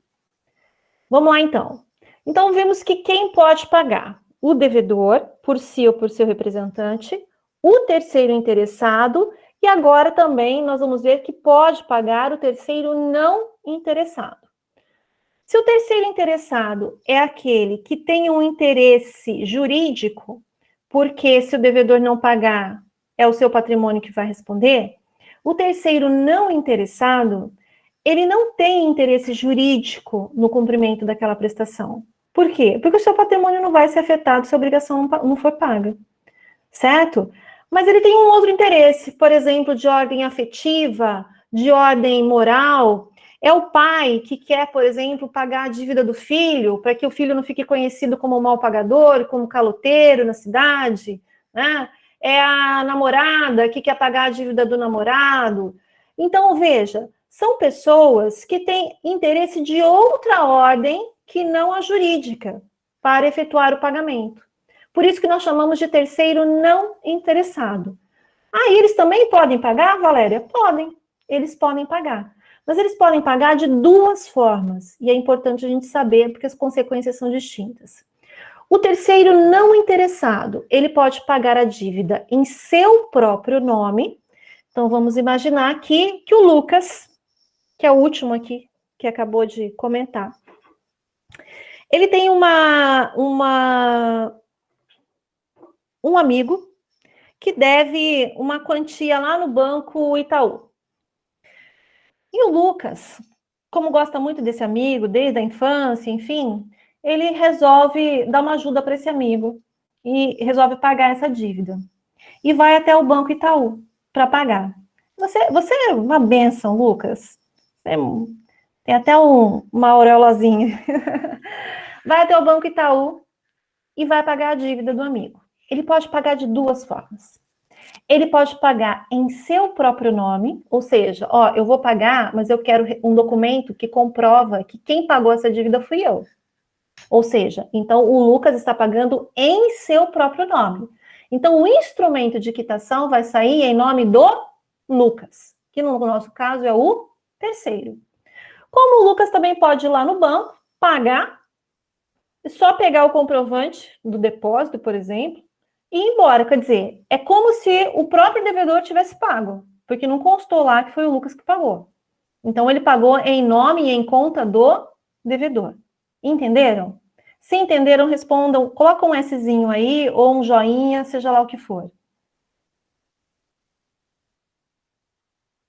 Vamos lá, então. Então, vimos que quem pode pagar? O devedor, por si ou por seu representante, o terceiro interessado, e agora também nós vamos ver que pode pagar o terceiro não interessado. Se o terceiro interessado é aquele que tem um interesse jurídico, porque se o devedor não pagar, é o seu patrimônio que vai responder, o terceiro não interessado, ele não tem interesse jurídico no cumprimento daquela prestação. Por quê? Porque o seu patrimônio não vai ser afetado se a obrigação não for paga, certo? Mas ele tem um outro interesse, por exemplo, de ordem afetiva, de ordem moral. É o pai que quer, por exemplo, pagar a dívida do filho, para que o filho não fique conhecido como mal pagador, como caloteiro na cidade, né? É a namorada que quer pagar a dívida do namorado. Então, veja, são pessoas que têm interesse de outra ordem que não a jurídica para efetuar o pagamento. Por isso que nós chamamos de terceiro não interessado. Ah, eles também podem pagar, Valéria? Podem, eles podem pagar. Mas eles podem pagar de duas formas, e é importante a gente saber, porque as consequências são distintas. O terceiro não interessado, ele pode pagar a dívida em seu próprio nome. Então, vamos imaginar aqui que o Lucas, que é o último aqui, que acabou de comentar, ele tem um amigo que deve uma quantia lá no Banco Itaú. E o Lucas, como gosta muito desse amigo, desde a infância, enfim, ele resolve dar uma ajuda para esse amigo e resolve pagar essa dívida. E vai até o Banco Itaú para pagar. Você é uma bênção, Lucas. Você tem até uma auréolazinha. vai até o Banco Itaú e vai pagar a dívida do amigo. Ele pode pagar de duas formas. Ele pode pagar em seu próprio nome, ou seja, ó, eu vou pagar, mas eu quero um documento que comprova que quem pagou essa dívida fui eu. Ou seja, então o Lucas está pagando em seu próprio nome. Então o instrumento de quitação vai sair em nome do Lucas, que no nosso caso é o terceiro. Como o Lucas também pode ir lá no banco, pagar, só pegar o comprovante do depósito, por exemplo, e ir embora. Quer dizer, é como se o próprio devedor tivesse pago, porque não constou lá que foi o Lucas que pagou. Então ele pagou em nome e em conta do devedor. Entenderam? Se entenderam, respondam, coloca um Szinho aí, ou um joinha, seja lá o que for.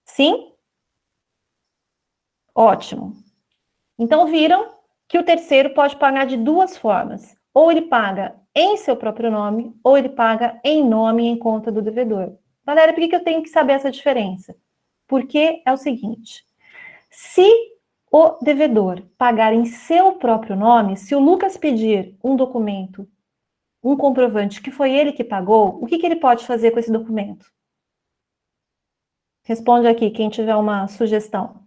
Sim? Ótimo. Então, viram que o terceiro pode pagar de duas formas. Ou ele paga em seu próprio nome, ou ele paga em nome e em conta do devedor. Galera, por que eu tenho que saber essa diferença? Porque é o seguinte, se o devedor pagar em seu próprio nome, se o Lucas pedir um documento, um comprovante que foi ele que pagou, o que ele pode fazer com esse documento? Responde aqui, quem tiver uma sugestão.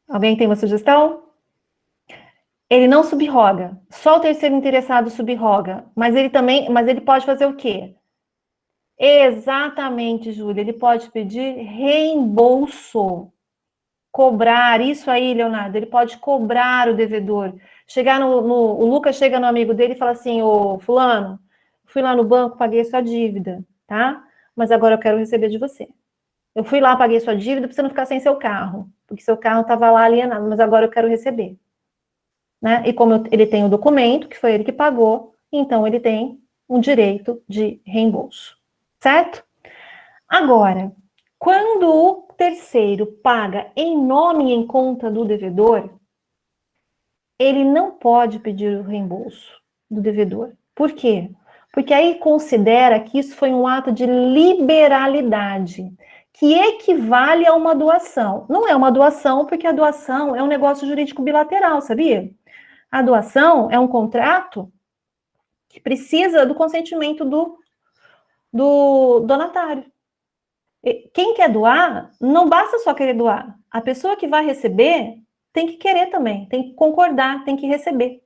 Alguém tem uma sugestão? Ele não subroga. Só o terceiro interessado subroga. Mas ele pode fazer o quê? Exatamente, Júlia. Ele pode pedir reembolso. Cobrar, isso aí, Leonardo, ele pode cobrar o devedor. Chegar o Lucas chega no amigo dele e fala assim, ô fulano, fui lá no banco, paguei a sua dívida, tá? Mas agora eu quero receber de você. Eu fui lá, paguei sua dívida para você não ficar sem seu carro, porque seu carro estava lá alienado, mas agora eu quero receber. Né? E como ele tem o documento, que foi ele que pagou, então ele tem um direito de reembolso, certo? Agora, quando o terceiro paga em nome e em conta do devedor, ele não pode pedir o reembolso do devedor. Por quê? Porque aí considera que isso foi um ato de liberalidade, que equivale a uma doação. Não é uma doação, porque a doação é um negócio jurídico bilateral, sabia? A doação é um contrato que precisa do consentimento do donatário. Quem quer doar, não basta só querer doar. A pessoa que vai receber tem que querer também, tem que concordar, tem que receber.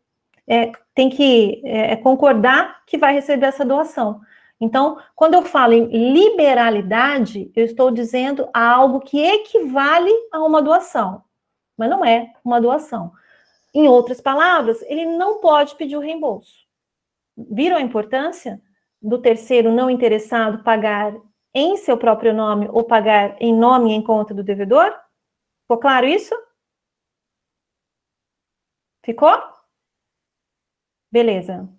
Tem que concordar que vai receber essa doação. Então, quando eu falo em liberalidade, eu estou dizendo algo que equivale a uma doação, mas não é uma doação. Em outras palavras, ele não pode pedir o reembolso. Viram a importância do terceiro não interessado pagar em seu próprio nome ou pagar em nome e em conta do devedor? Ficou claro isso? Ficou? Beleza.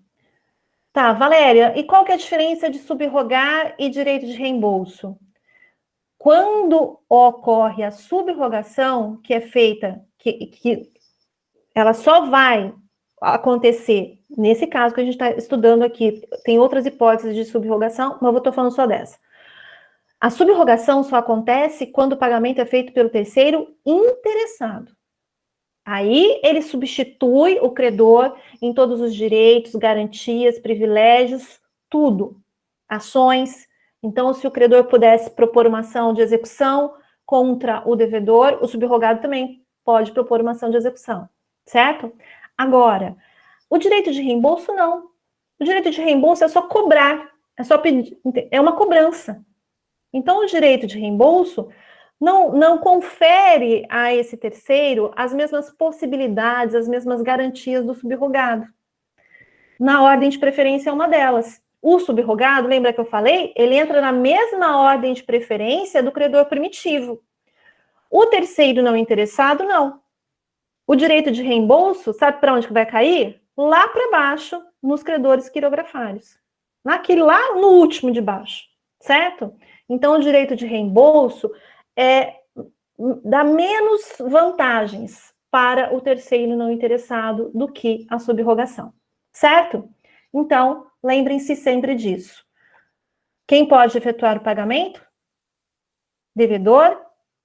Tá, Valéria, e qual que é a diferença de subrogar e direito de reembolso? Quando ocorre a subrogação, que é feita, que ela só vai acontecer nesse caso que a gente está estudando aqui, tem outras hipóteses de subrogação, mas eu estou falando só dessa. A subrogação só acontece quando o pagamento é feito pelo terceiro interessado. Aí ele substitui o credor em todos os direitos, garantias, privilégios, tudo. Ações. Então, se o credor pudesse propor uma ação de execução contra o devedor, o subrogado também pode propor uma ação de execução, certo? Agora, o direito de reembolso não. O direito de reembolso é só cobrar, é só pedir, é uma cobrança. Então, o direito de reembolso não confere a esse terceiro as mesmas possibilidades, as mesmas garantias do subrogado. Na ordem de preferência é uma delas. O subrogado, lembra que eu falei? Ele entra na mesma ordem de preferência do credor primitivo. O terceiro não interessado, não. O direito de reembolso, sabe para onde que vai cair? Lá para baixo, nos credores quirografários. Naquele lá no último de baixo, certo? Então, o direito de reembolso dá menos vantagens para o terceiro não interessado do que a subrogação, certo? Então, lembrem-se sempre disso. Quem pode efetuar o pagamento? Devedor,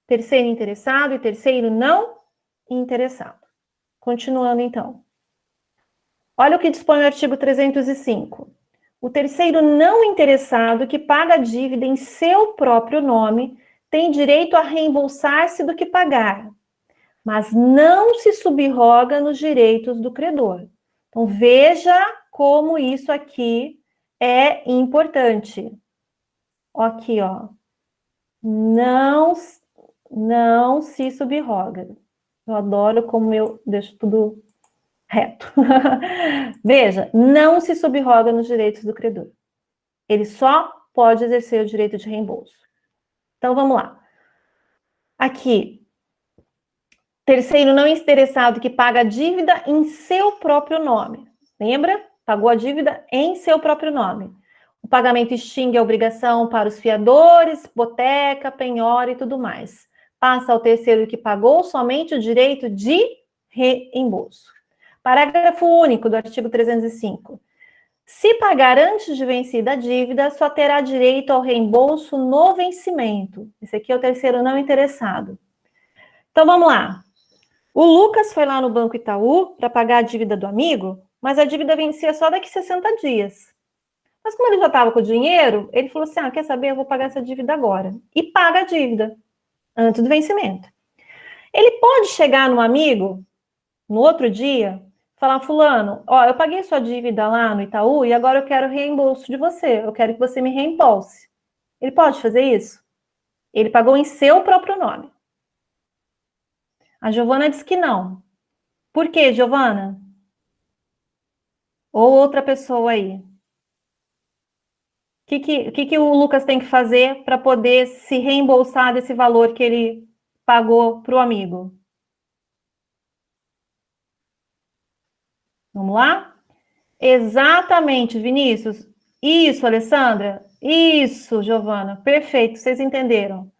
terceiro interessado e terceiro não interessado. Continuando, então. Olha o que dispõe o artigo 305. O terceiro não interessado que paga a dívida em seu próprio nome tem direito a reembolsar-se do que pagar, mas não se subroga nos direitos do credor. Então, veja como isso aqui é importante. Aqui, ó. Não se subroga. Eu adoro como eu deixo tudo reto. Veja, não se subroga nos direitos do credor. Ele só pode exercer o direito de reembolso. Então, vamos lá. Aqui, terceiro não interessado que paga a dívida em seu próprio nome. Lembra? Pagou a dívida em seu próprio nome. O pagamento extingue a obrigação para os fiadores, hipoteca, penhora e tudo mais. Passa ao terceiro que pagou somente o direito de reembolso. Parágrafo único do artigo 305. Se pagar antes de vencida a dívida, só terá direito ao reembolso no vencimento. Esse aqui é o terceiro não interessado. Então, vamos lá. O Lucas foi lá no Banco Itaú para pagar a dívida do amigo, mas a dívida vencia só daqui 60 dias. Mas como ele já estava com o dinheiro, ele falou assim, quer saber, eu vou pagar essa dívida agora. E paga a dívida, antes do vencimento. Ele pode chegar no amigo, no outro dia, falar, fulano, eu paguei sua dívida lá no Itaú e agora eu quero reembolso de você, eu quero que você me reembolse. Ele pode fazer isso? Ele pagou em seu próprio nome. A Giovana disse que não. Por quê, Giovana? Ou outra pessoa aí? O que o Lucas tem que fazer para poder se reembolsar desse valor que ele pagou para o amigo? Vamos lá? Exatamente, Vinícius. Isso, Alessandra. Isso, Giovana. Perfeito, vocês entenderam.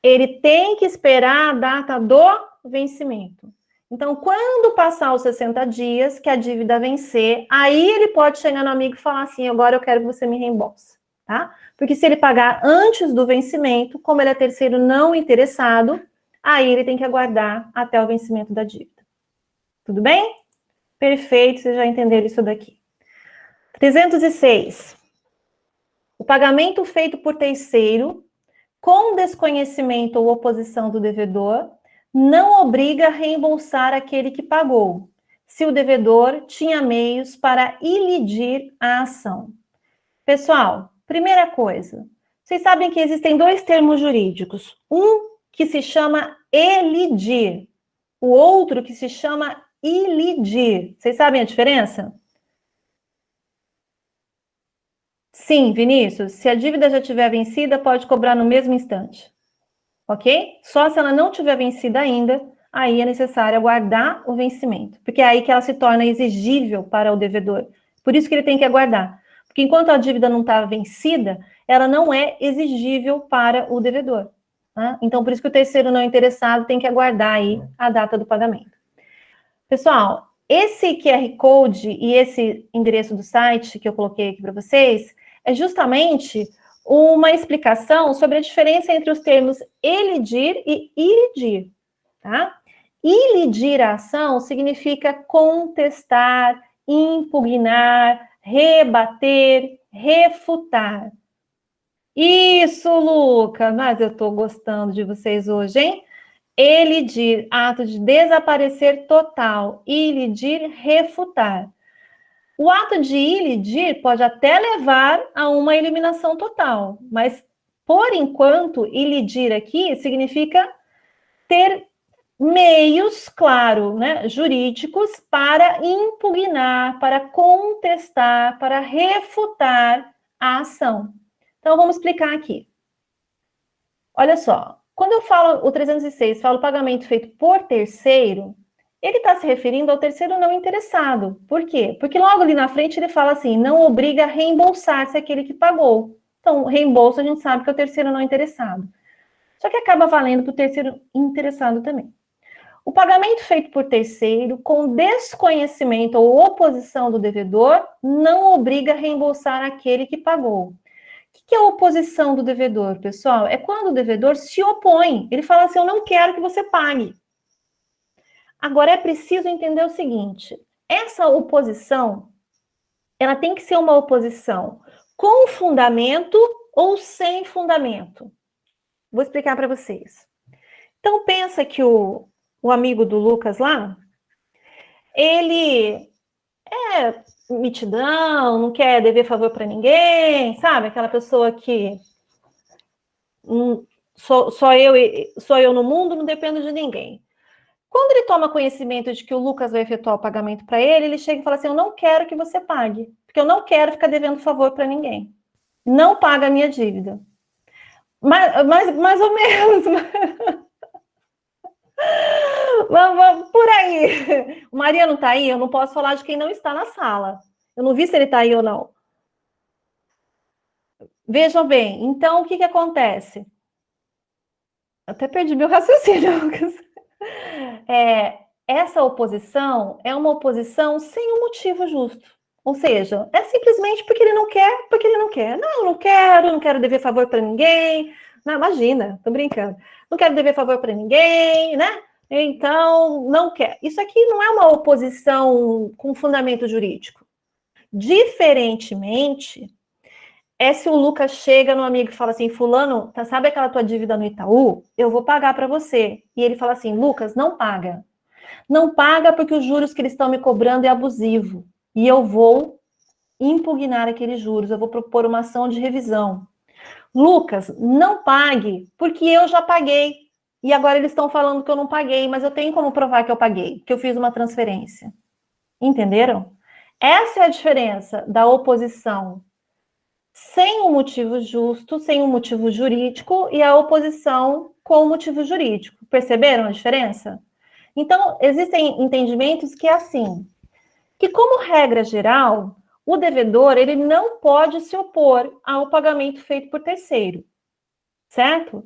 Ele tem que esperar a data do vencimento. Então, quando passar os 60 dias, que a dívida vencer, aí ele pode chegar no amigo e falar assim, agora eu quero que você me reembolse, tá? Porque se ele pagar antes do vencimento, como ele é terceiro não interessado, aí ele tem que aguardar até o vencimento da dívida. Tudo bem? Perfeito, vocês já entenderam isso daqui. 306. O pagamento feito por terceiro, com desconhecimento ou oposição do devedor, não obriga a reembolsar aquele que pagou, se o devedor tinha meios para ilidir a ação. Pessoal, primeira coisa, vocês sabem que existem dois termos jurídicos, um que se chama elidir, o outro que se chama ilidir. Vocês sabem a diferença? Sim, Vinícius, se a dívida já tiver vencida, pode cobrar no mesmo instante. Ok? Só se ela não tiver vencida ainda, aí é necessário aguardar o vencimento, porque é aí que ela se torna exigível para o devedor. Por isso que ele tem que aguardar. Porque enquanto a dívida não está vencida, ela não é exigível para o devedor. Tá? Então, por isso que o terceiro não interessado tem que aguardar aí a data do pagamento. Pessoal, esse QR Code e esse endereço do site que eu coloquei aqui para vocês é justamente uma explicação sobre a diferença entre os termos elidir e ilidir, tá? Ilidir a ação significa contestar, impugnar, rebater, refutar. Isso, Luca, mas eu tô gostando de vocês hoje, hein? Elidir, ato de desaparecer total, ilidir, refutar. O ato de ilidir pode até levar a uma eliminação total, mas, por enquanto, ilidir aqui significa ter meios, claro, né, jurídicos para impugnar, para contestar, para refutar a ação. Então, vamos explicar aqui. Olha só, quando eu falo o 306, falo pagamento feito por terceiro, ele está se referindo ao terceiro não interessado. Por quê? Porque logo ali na frente ele fala assim, não obriga a reembolsar-se aquele que pagou. Então, reembolso a gente sabe que é o terceiro não interessado. Só que acaba valendo para o terceiro interessado também. O pagamento feito por terceiro, com desconhecimento ou oposição do devedor, não obriga a reembolsar aquele que pagou. O que é a oposição do devedor, pessoal? É quando o devedor se opõe. Ele fala assim, eu não quero que você pague. Agora, é preciso entender o seguinte, essa oposição, ela tem que ser uma oposição com fundamento ou sem fundamento. Vou explicar para vocês. Então, pensa que o amigo do Lucas lá, ele é mitidão, não quer dever favor para ninguém, sabe? Aquela pessoa que sou eu no mundo, não dependo de ninguém. Quando ele toma conhecimento de que o Lucas vai efetuar o pagamento para ele, ele chega e fala assim, eu não quero que você pague, porque eu não quero ficar devendo favor para ninguém. Não paga a minha dívida. Mais ou menos. Por aí. O Maria não está aí, eu não posso falar de quem não está na sala. Eu não vi se ele está aí ou não. Vejam bem, então o que acontece? Até perdi meu raciocínio, Lucas. Essa oposição é uma oposição sem um motivo justo. Ou seja, é simplesmente porque ele não quer, porque ele não quer. Não quero dever favor para ninguém. Não, imagina, tô brincando. Não quero dever favor para ninguém, né? Então, não quer. Isso aqui não é uma oposição com fundamento jurídico. Diferentemente, é se o Lucas chega no amigo e fala assim, fulano, sabe aquela tua dívida no Itaú? Eu vou pagar para você. E ele fala assim, Lucas, não paga. Não paga porque os juros que eles estão me cobrando é abusivo. E eu vou impugnar aqueles juros, eu vou propor uma ação de revisão. Lucas, não pague, porque eu já paguei. E agora eles estão falando que eu não paguei, mas eu tenho como provar que eu paguei, que eu fiz uma transferência. Entenderam? Essa é a diferença da oposição sem um motivo justo, sem um motivo jurídico, e a oposição com o motivo jurídico. Perceberam a diferença? Então, existem entendimentos que é assim, que como regra geral, o devedor, ele não pode se opor ao pagamento feito por terceiro, certo?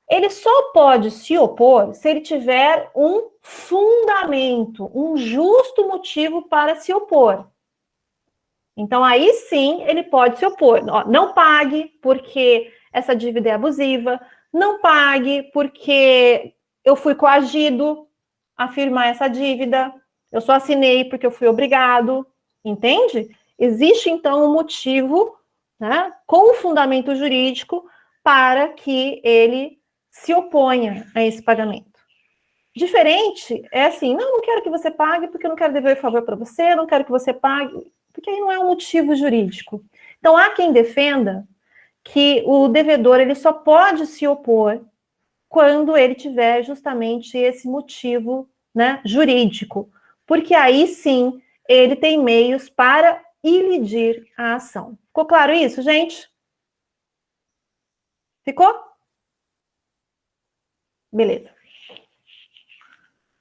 Ele só pode se opor se ele tiver um fundamento, um justo motivo para se opor. Então, aí sim, ele pode se opor. Não pague porque essa dívida é abusiva, não pague porque eu fui coagido a firmar essa dívida, eu só assinei porque eu fui obrigado, entende? Existe, então, um motivo, né, com fundamento jurídico para que ele se oponha a esse pagamento. Diferente é assim, não quero que você pague porque eu não quero dever favor para você, não quero que você pague, porque aí não é um motivo jurídico. Então, há quem defenda que o devedor ele só pode se opor quando ele tiver justamente esse motivo, né, jurídico, porque aí sim ele tem meios para ilidir a ação. Ficou claro isso, gente? Ficou? Beleza.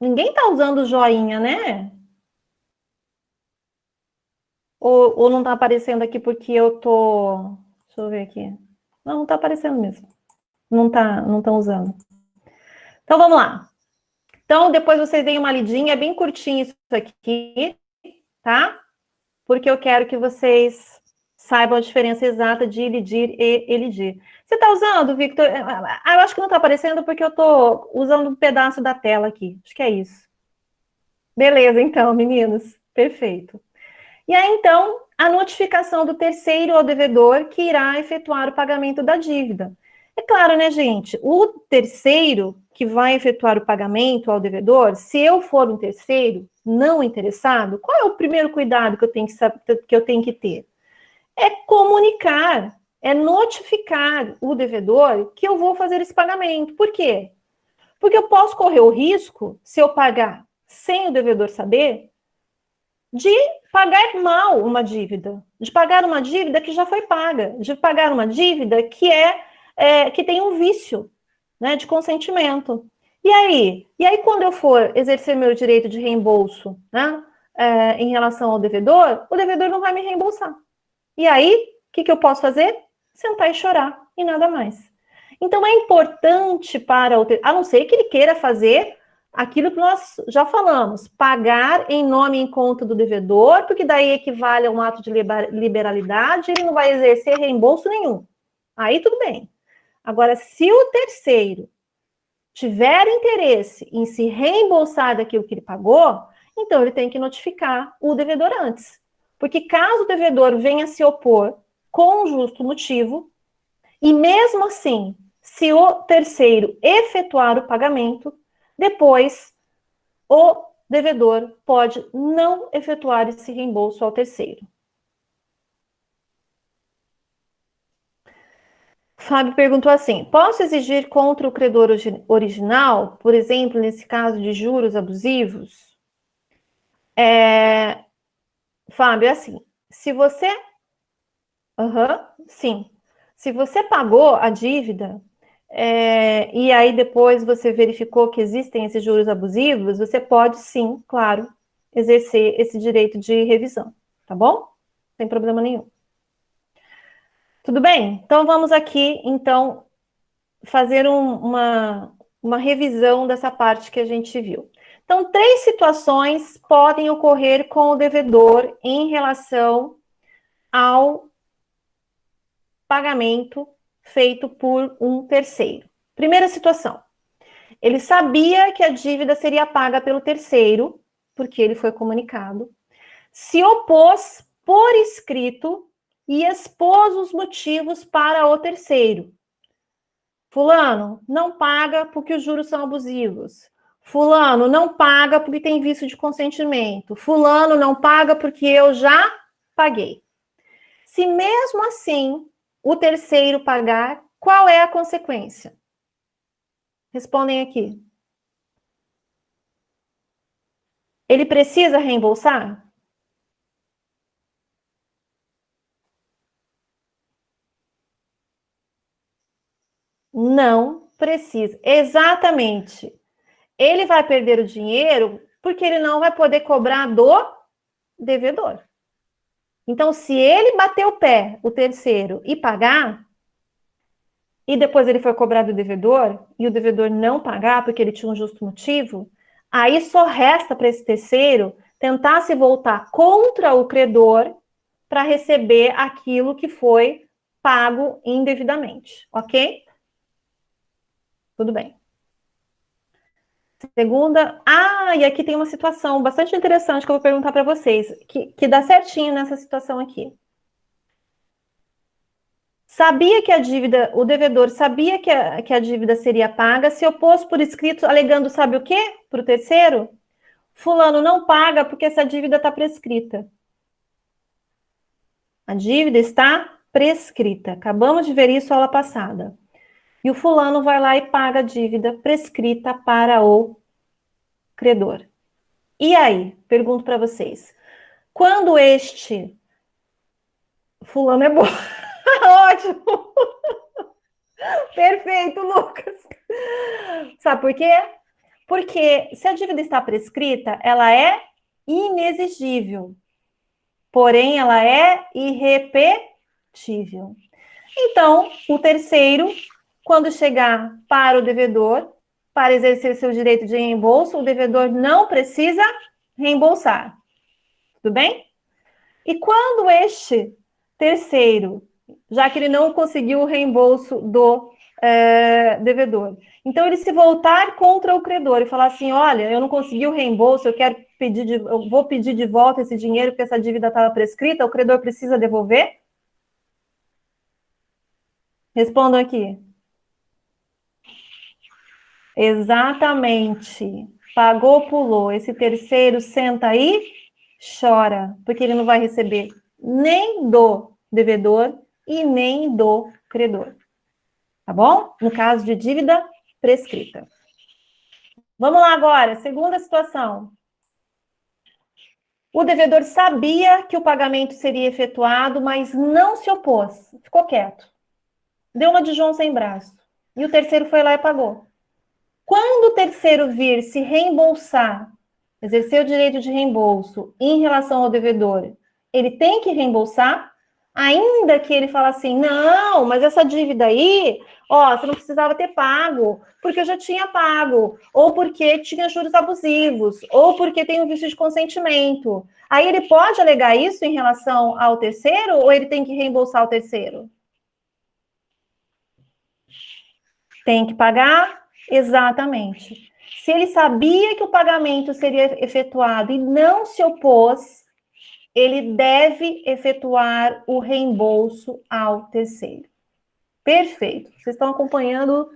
Ninguém tá usando joinha, né? Ou não tá aparecendo aqui porque eu tô... Deixa eu ver aqui. Não tá aparecendo mesmo. Não estão usando. Então, vamos lá. Então, depois vocês deem uma lidinha, é bem curtinho isso aqui, tá? Porque eu quero que vocês saibam a diferença exata de ilidir e elidir. Você está usando, Victor? Eu acho que não está aparecendo porque eu estou usando um pedaço da tela aqui. Acho que é isso. Beleza, então, meninos. Perfeito. E aí, então, a notificação do terceiro ao devedor que irá efetuar o pagamento da dívida. É claro, né, gente? O terceiro que vai efetuar o pagamento ao devedor, se eu for um terceiro não interessado, qual é o primeiro cuidado que eu tenho que ter? É comunicar, é notificar o devedor que eu vou fazer esse pagamento. Por quê? Porque eu posso correr o risco, se eu pagar sem o devedor saber, de pagar mal uma dívida, de pagar uma dívida que já foi paga, de pagar uma dívida que que tem um vício, né, de consentimento. E aí, quando eu for exercer meu direito de reembolso, né, em relação ao devedor, o devedor não vai me reembolsar. E aí, o que eu posso fazer? Sentar e chorar, e nada mais. Então, é importante para a não ser que ele queira fazer aquilo que nós já falamos, pagar em nome e em conta do devedor, porque daí equivale a um ato de liberalidade, ele não vai exercer reembolso nenhum. Aí tudo bem. Agora, se o terceiro tiver interesse em se reembolsar daquilo que ele pagou, então ele tem que notificar o devedor antes. Porque caso o devedor venha se opor com justo motivo, e mesmo assim, se o terceiro efetuar o pagamento, depois o devedor pode não efetuar esse reembolso ao terceiro. Fábio perguntou assim: posso exigir contra o credor original, por exemplo, nesse caso de juros abusivos? Fábio, é assim, se você... sim. Se você pagou a dívida, e aí depois você verificou que existem esses juros abusivos, você pode sim, claro, exercer esse direito de revisão, tá bom? Sem problema nenhum. Tudo bem? Então vamos aqui, então, fazer uma revisão dessa parte que a gente viu. Então, 3 situações podem ocorrer com o devedor em relação ao pagamento feito por um terceiro. Primeira situação, ele sabia que a dívida seria paga pelo terceiro, porque ele foi comunicado, se opôs por escrito e expôs os motivos para o terceiro. Fulano, não paga porque os juros são abusivos. Fulano, não paga porque tem vício de consentimento. Fulano, não paga porque eu já paguei. Se mesmo assim o terceiro pagar, qual é a consequência? Respondem aqui. Ele precisa reembolsar? Não precisa. Exatamente. Ele vai perder o dinheiro porque ele não vai poder cobrar do devedor. Então, se ele bater o pé, o terceiro, e pagar, e depois ele for cobrar do devedor, e o devedor não pagar porque ele tinha um justo motivo, aí só resta para esse terceiro tentar se voltar contra o credor para receber aquilo que foi pago indevidamente, ok? Tudo bem. Segunda, e aqui tem uma situação bastante interessante que eu vou perguntar para vocês, que dá certinho nessa situação aqui. Sabia que a dívida, o devedor sabia que a dívida seria paga, se opôs por escrito, alegando, sabe o quê? Para o terceiro? Fulano não paga porque essa dívida está prescrita. A dívida está prescrita. Acabamos de ver isso aula passada. E o fulano vai lá e paga a dívida prescrita para o credor. E aí? Pergunto para vocês. Quando este fulano é bom... Ótimo! Perfeito, Lucas! Sabe por quê? Porque se a dívida está prescrita, ela é inexigível. Porém, ela é irrepetível. Então, o terceiro, quando chegar para o devedor, para exercer seu direito de reembolso, o devedor não precisa reembolsar. Tudo bem? E quando este terceiro, já que ele não conseguiu o reembolso do devedor, então ele se voltar contra o credor e falar assim, olha, eu não consegui o reembolso, eu vou pedir de volta esse dinheiro porque essa dívida estava prescrita, o credor precisa devolver? Respondam aqui. Exatamente. Pagou, pulou. Esse terceiro senta aí, chora, porque ele não vai receber nem do devedor e nem do credor. Tá bom? No caso de dívida prescrita. Vamos lá agora, segunda situação. O devedor sabia que o pagamento seria efetuado, mas não se opôs, ficou quieto. Deu uma de João sem braço. E o terceiro foi lá e pagou. Quando o terceiro vir se reembolsar, exercer o direito de reembolso em relação ao devedor, ele tem que reembolsar, ainda que ele fale assim, não, mas essa dívida aí, você não precisava ter pago, porque eu já tinha pago, ou porque tinha juros abusivos, ou porque tem um vício de consentimento. Aí ele pode alegar isso em relação ao terceiro, ou ele tem que reembolsar o terceiro? Tem que pagar Exatamente. Se ele sabia que o pagamento seria efetuado e não se opôs, ele deve efetuar o reembolso ao terceiro. Perfeito. Vocês estão acompanhando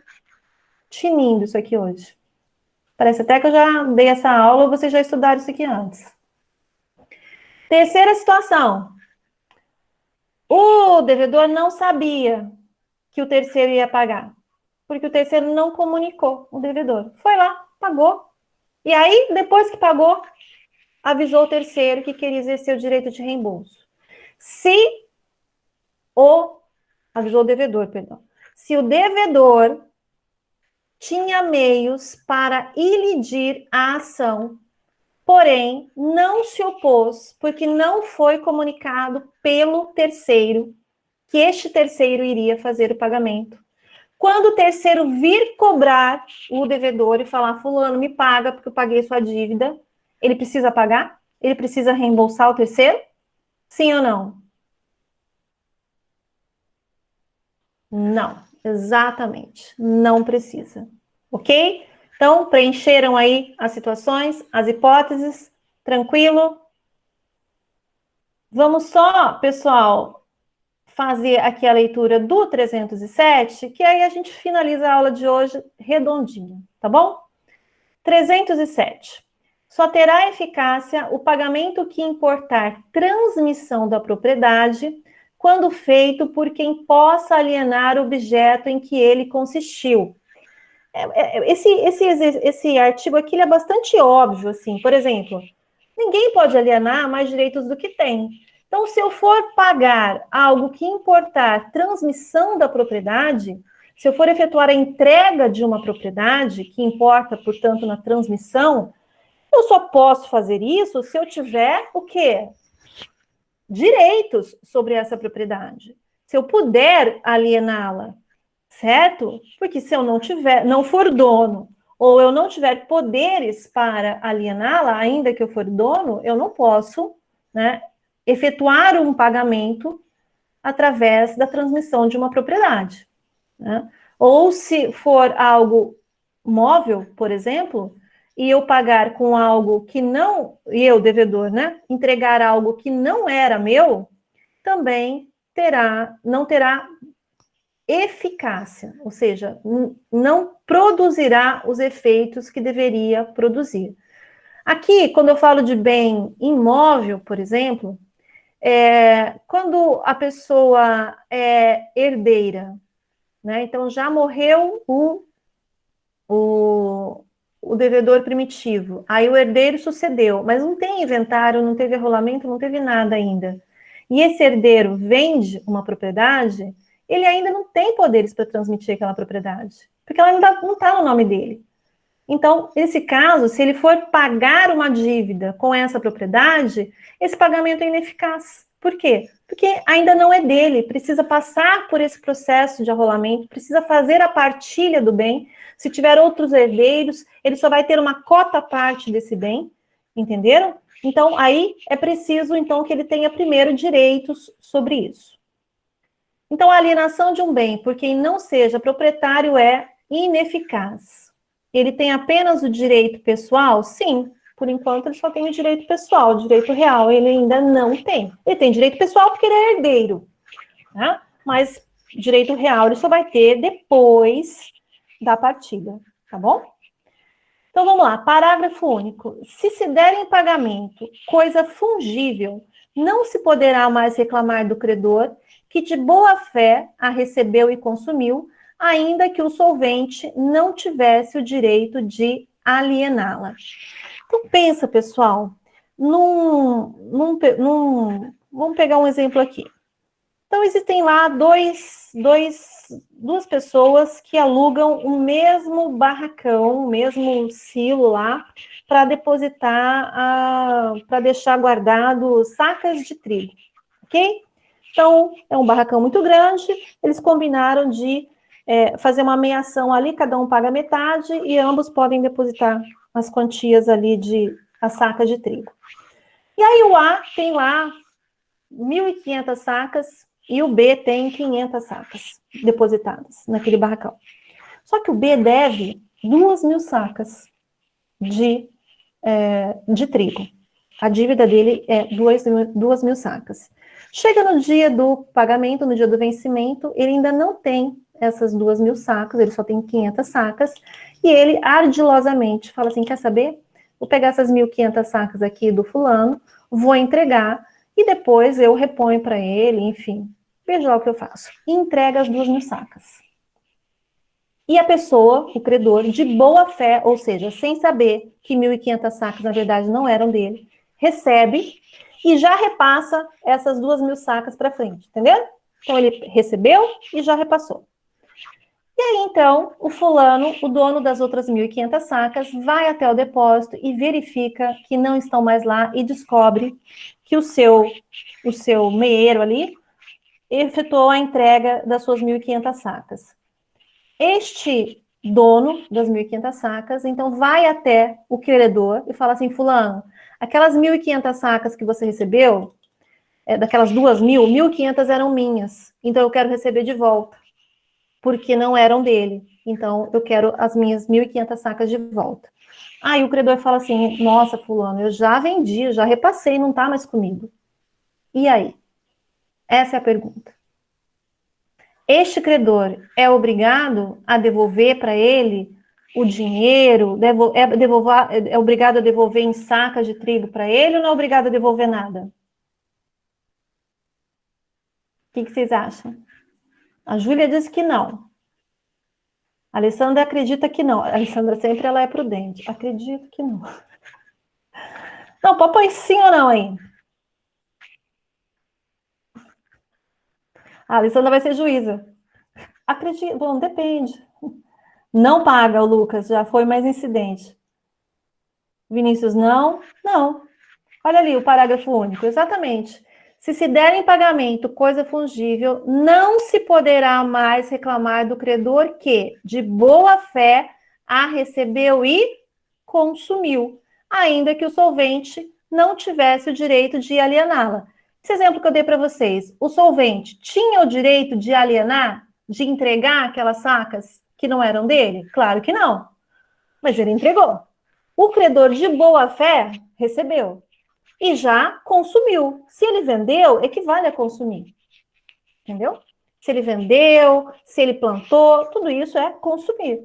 tinindo isso aqui hoje. Parece até que eu já dei essa aula ou vocês já estudaram isso aqui antes. Terceira situação. O devedor não sabia que o terceiro ia pagar, porque o terceiro não comunicou o devedor. Foi lá, pagou. E aí, depois que pagou, avisou o terceiro que queria exercer o direito de reembolso. Avisou o devedor, perdão. Se o devedor tinha meios para ilidir a ação, porém não se opôs, porque não foi comunicado pelo terceiro que este terceiro iria fazer o pagamento. Quando o terceiro vir cobrar o devedor e falar, fulano, me paga porque eu paguei sua dívida, ele precisa pagar? Ele precisa reembolsar o terceiro? Sim ou não? Não, exatamente. Não precisa. Ok? Então, preencheram aí as situações, as hipóteses, tranquilo? Vamos só, pessoal, fazer aqui a leitura do 307, que aí a gente finaliza a aula de hoje redondinho, tá bom? 307. Só terá eficácia o pagamento que importar transmissão da propriedade quando feito por quem possa alienar o objeto em que ele consistiu. Esse artigo aqui ele é bastante óbvio, assim. Por exemplo, ninguém pode alienar mais direitos do que tem. Então, se eu for pagar algo que importar transmissão da propriedade, se eu for efetuar a entrega de uma propriedade, que importa, portanto, na transmissão, eu só posso fazer isso se eu tiver o quê? Direitos sobre essa propriedade. Se eu puder aliená-la, certo? Porque se eu não for dono, ou eu não tiver poderes para aliená-la, ainda que eu for dono, eu não posso, né, efetuar um pagamento através da transmissão de uma propriedade, né? Ou se for algo móvel, por exemplo, e eu pagar com algo que não, e eu, devedor, né, entregar algo que não era meu, também não terá eficácia, ou seja, não produzirá os efeitos que deveria produzir. Aqui, quando eu falo de bem imóvel, por exemplo, quando a pessoa é herdeira, né? Então já morreu o devedor primitivo, aí o herdeiro sucedeu, mas não tem inventário, não teve arrolamento, não teve nada ainda. E esse herdeiro vende uma propriedade, ele ainda não tem poderes para transmitir aquela propriedade, porque ela ainda não está no nome dele. Então, nesse caso, se ele for pagar uma dívida com essa propriedade, esse pagamento é ineficaz. Por quê? Porque ainda não é dele, precisa passar por esse processo de arrolamento, precisa fazer a partilha do bem. Se tiver outros herdeiros, ele só vai ter uma cota à parte desse bem, entenderam? Então, aí é preciso, então, que ele tenha primeiro direitos sobre isso. Então, a alienação de um bem por quem não seja proprietário é ineficaz. Ele tem apenas o direito pessoal? Sim, por enquanto ele só tem o direito pessoal, o direito real ele ainda não tem. Ele tem direito pessoal porque ele é herdeiro, né? Mas direito real ele só vai ter depois da partida, tá bom? Então vamos lá, parágrafo único. Se se der em pagamento coisa fungível, não se poderá mais reclamar do credor que de boa fé a recebeu e consumiu, ainda que o solvente não tivesse o direito de aliená-la. Então, pensa, pessoal, vamos pegar um exemplo aqui. Então, existem lá duas pessoas que alugam o mesmo barracão, o mesmo silo lá, para depositar, para deixar guardado sacas de trigo, ok? Então, é um barracão muito grande, eles combinaram de fazer uma meação ali, cada um paga metade, e ambos podem depositar as quantias ali a saca de trigo. E aí o A tem lá 1.500 sacas e o B tem 500 sacas depositadas naquele barracão. Só que o B deve 2.000 sacas de trigo. A dívida dele é 2.000 sacas. Chega no dia do pagamento, no dia do vencimento, ele ainda não tem essas 2.000 sacas, ele só tem 500 sacas, e ele ardilosamente fala assim, quer saber? Vou pegar essas 1.500 sacas aqui do fulano, vou entregar, e depois eu reponho para ele, enfim, veja lá o que eu faço. E entrega as 2.000 sacas. E a pessoa, o credor, de boa fé, ou seja, sem saber que 1.500 sacas, na verdade, não eram dele, recebe e já repassa essas 2.000 sacas para frente, entendeu? Então, ele recebeu e já repassou. E aí, então, o fulano, o dono das outras 1.500 sacas, vai até o depósito e verifica que não estão mais lá e descobre que o seu meeiro ali efetuou a entrega das suas 1.500 sacas. Este dono das 1.500 sacas, então, vai até o credor e fala assim, fulano, aquelas 1.500 sacas que você recebeu, daquelas 2.000, 1.500 eram minhas, então eu quero receber de volta, porque não eram dele. Então, eu quero as minhas 1.500 sacas de volta. Aí o credor fala assim, nossa, fulano, eu já vendi, eu já repassei, não tá mais comigo. E aí? Essa é a pergunta. Este credor é obrigado a devolver para ele o dinheiro, é obrigado a devolver em sacas de trigo para ele ou não é obrigado a devolver nada? O que vocês acham? A Júlia diz que não. A Alessandra acredita que não. A Alessandra sempre ela é prudente. Acredito que não. Não, papai, sim ou não aí? A Alessandra vai ser juíza. Acredito, bom, depende. Não paga, o Lucas, já foi mais incidente. Vinícius, não? Não. Olha ali o parágrafo único, exatamente. Se der em pagamento coisa fungível, não se poderá mais reclamar do credor que, de boa fé, a recebeu e consumiu, ainda que o solvente não tivesse o direito de aliená-la. Esse exemplo que eu dei para vocês, o solvente tinha o direito de alienar, de entregar aquelas sacas que não eram dele? Claro que não, mas ele entregou. O credor de boa fé recebeu e já consumiu. Se ele vendeu, equivale a consumir. Entendeu? Se ele vendeu, se ele plantou, tudo isso é consumir.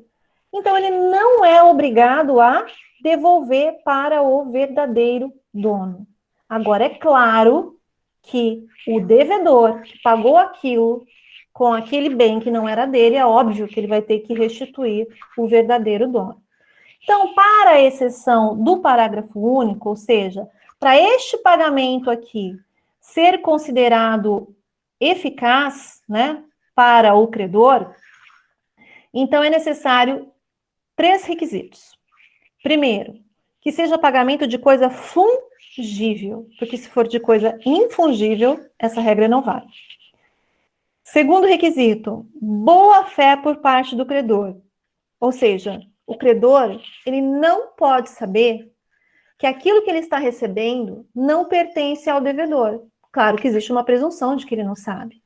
Então, ele não é obrigado a devolver para o verdadeiro dono. Agora, é claro que o devedor que pagou aquilo com aquele bem que não era dele, é óbvio que ele vai ter que restituir o verdadeiro dono. Então, para a exceção do parágrafo único, ou seja, para este pagamento aqui ser considerado eficaz, né, para o credor, então é necessário 3 requisitos. Primeiro, que seja pagamento de coisa fungível, porque se for de coisa infungível, essa regra não vale. Segundo requisito, boa fé por parte do credor. Ou seja, o credor, ele não pode saber que aquilo que ele está recebendo não pertence ao devedor. Claro que existe uma presunção de que ele não sabe.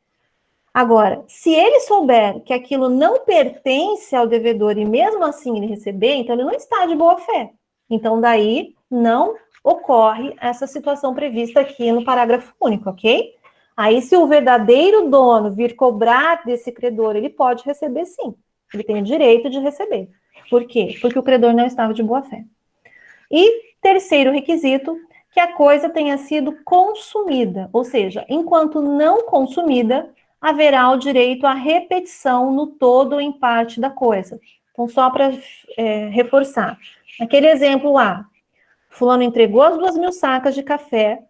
Agora, se ele souber que aquilo não pertence ao devedor e mesmo assim ele receber, então ele não está de boa fé. Então, daí não ocorre essa situação prevista aqui no parágrafo único, ok? Aí, se o verdadeiro dono vir cobrar desse credor, ele pode receber sim. Ele tem o direito de receber. Por quê? Porque o credor não estava de boa fé. E terceiro requisito, que a coisa tenha sido consumida, ou seja, enquanto não consumida, haverá o direito à repetição no todo ou em parte da coisa. Então, só para reforçar. Naquele exemplo lá, fulano entregou as 2.000 sacas de café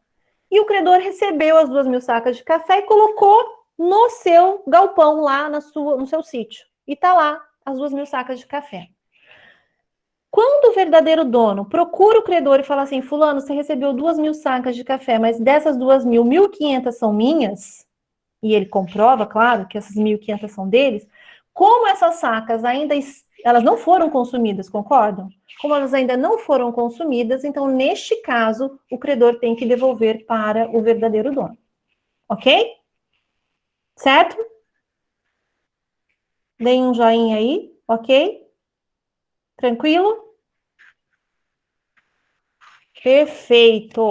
e o credor recebeu as 2.000 sacas de café e colocou no seu galpão lá no seu sítio. E tá lá as 2.000 sacas de café. Quando o verdadeiro dono procura o credor e fala assim, fulano, você recebeu 2.000 sacas de café, mas dessas 2.000, 1.500 são minhas, e ele comprova, claro, que essas 1.500 são deles, como essas sacas ainda, elas não foram consumidas, concordam? Como elas ainda não foram consumidas, então, neste caso, o credor tem que devolver para o verdadeiro dono. Ok? Certo? Deem um joinha aí, ok? Tranquilo? Perfeito.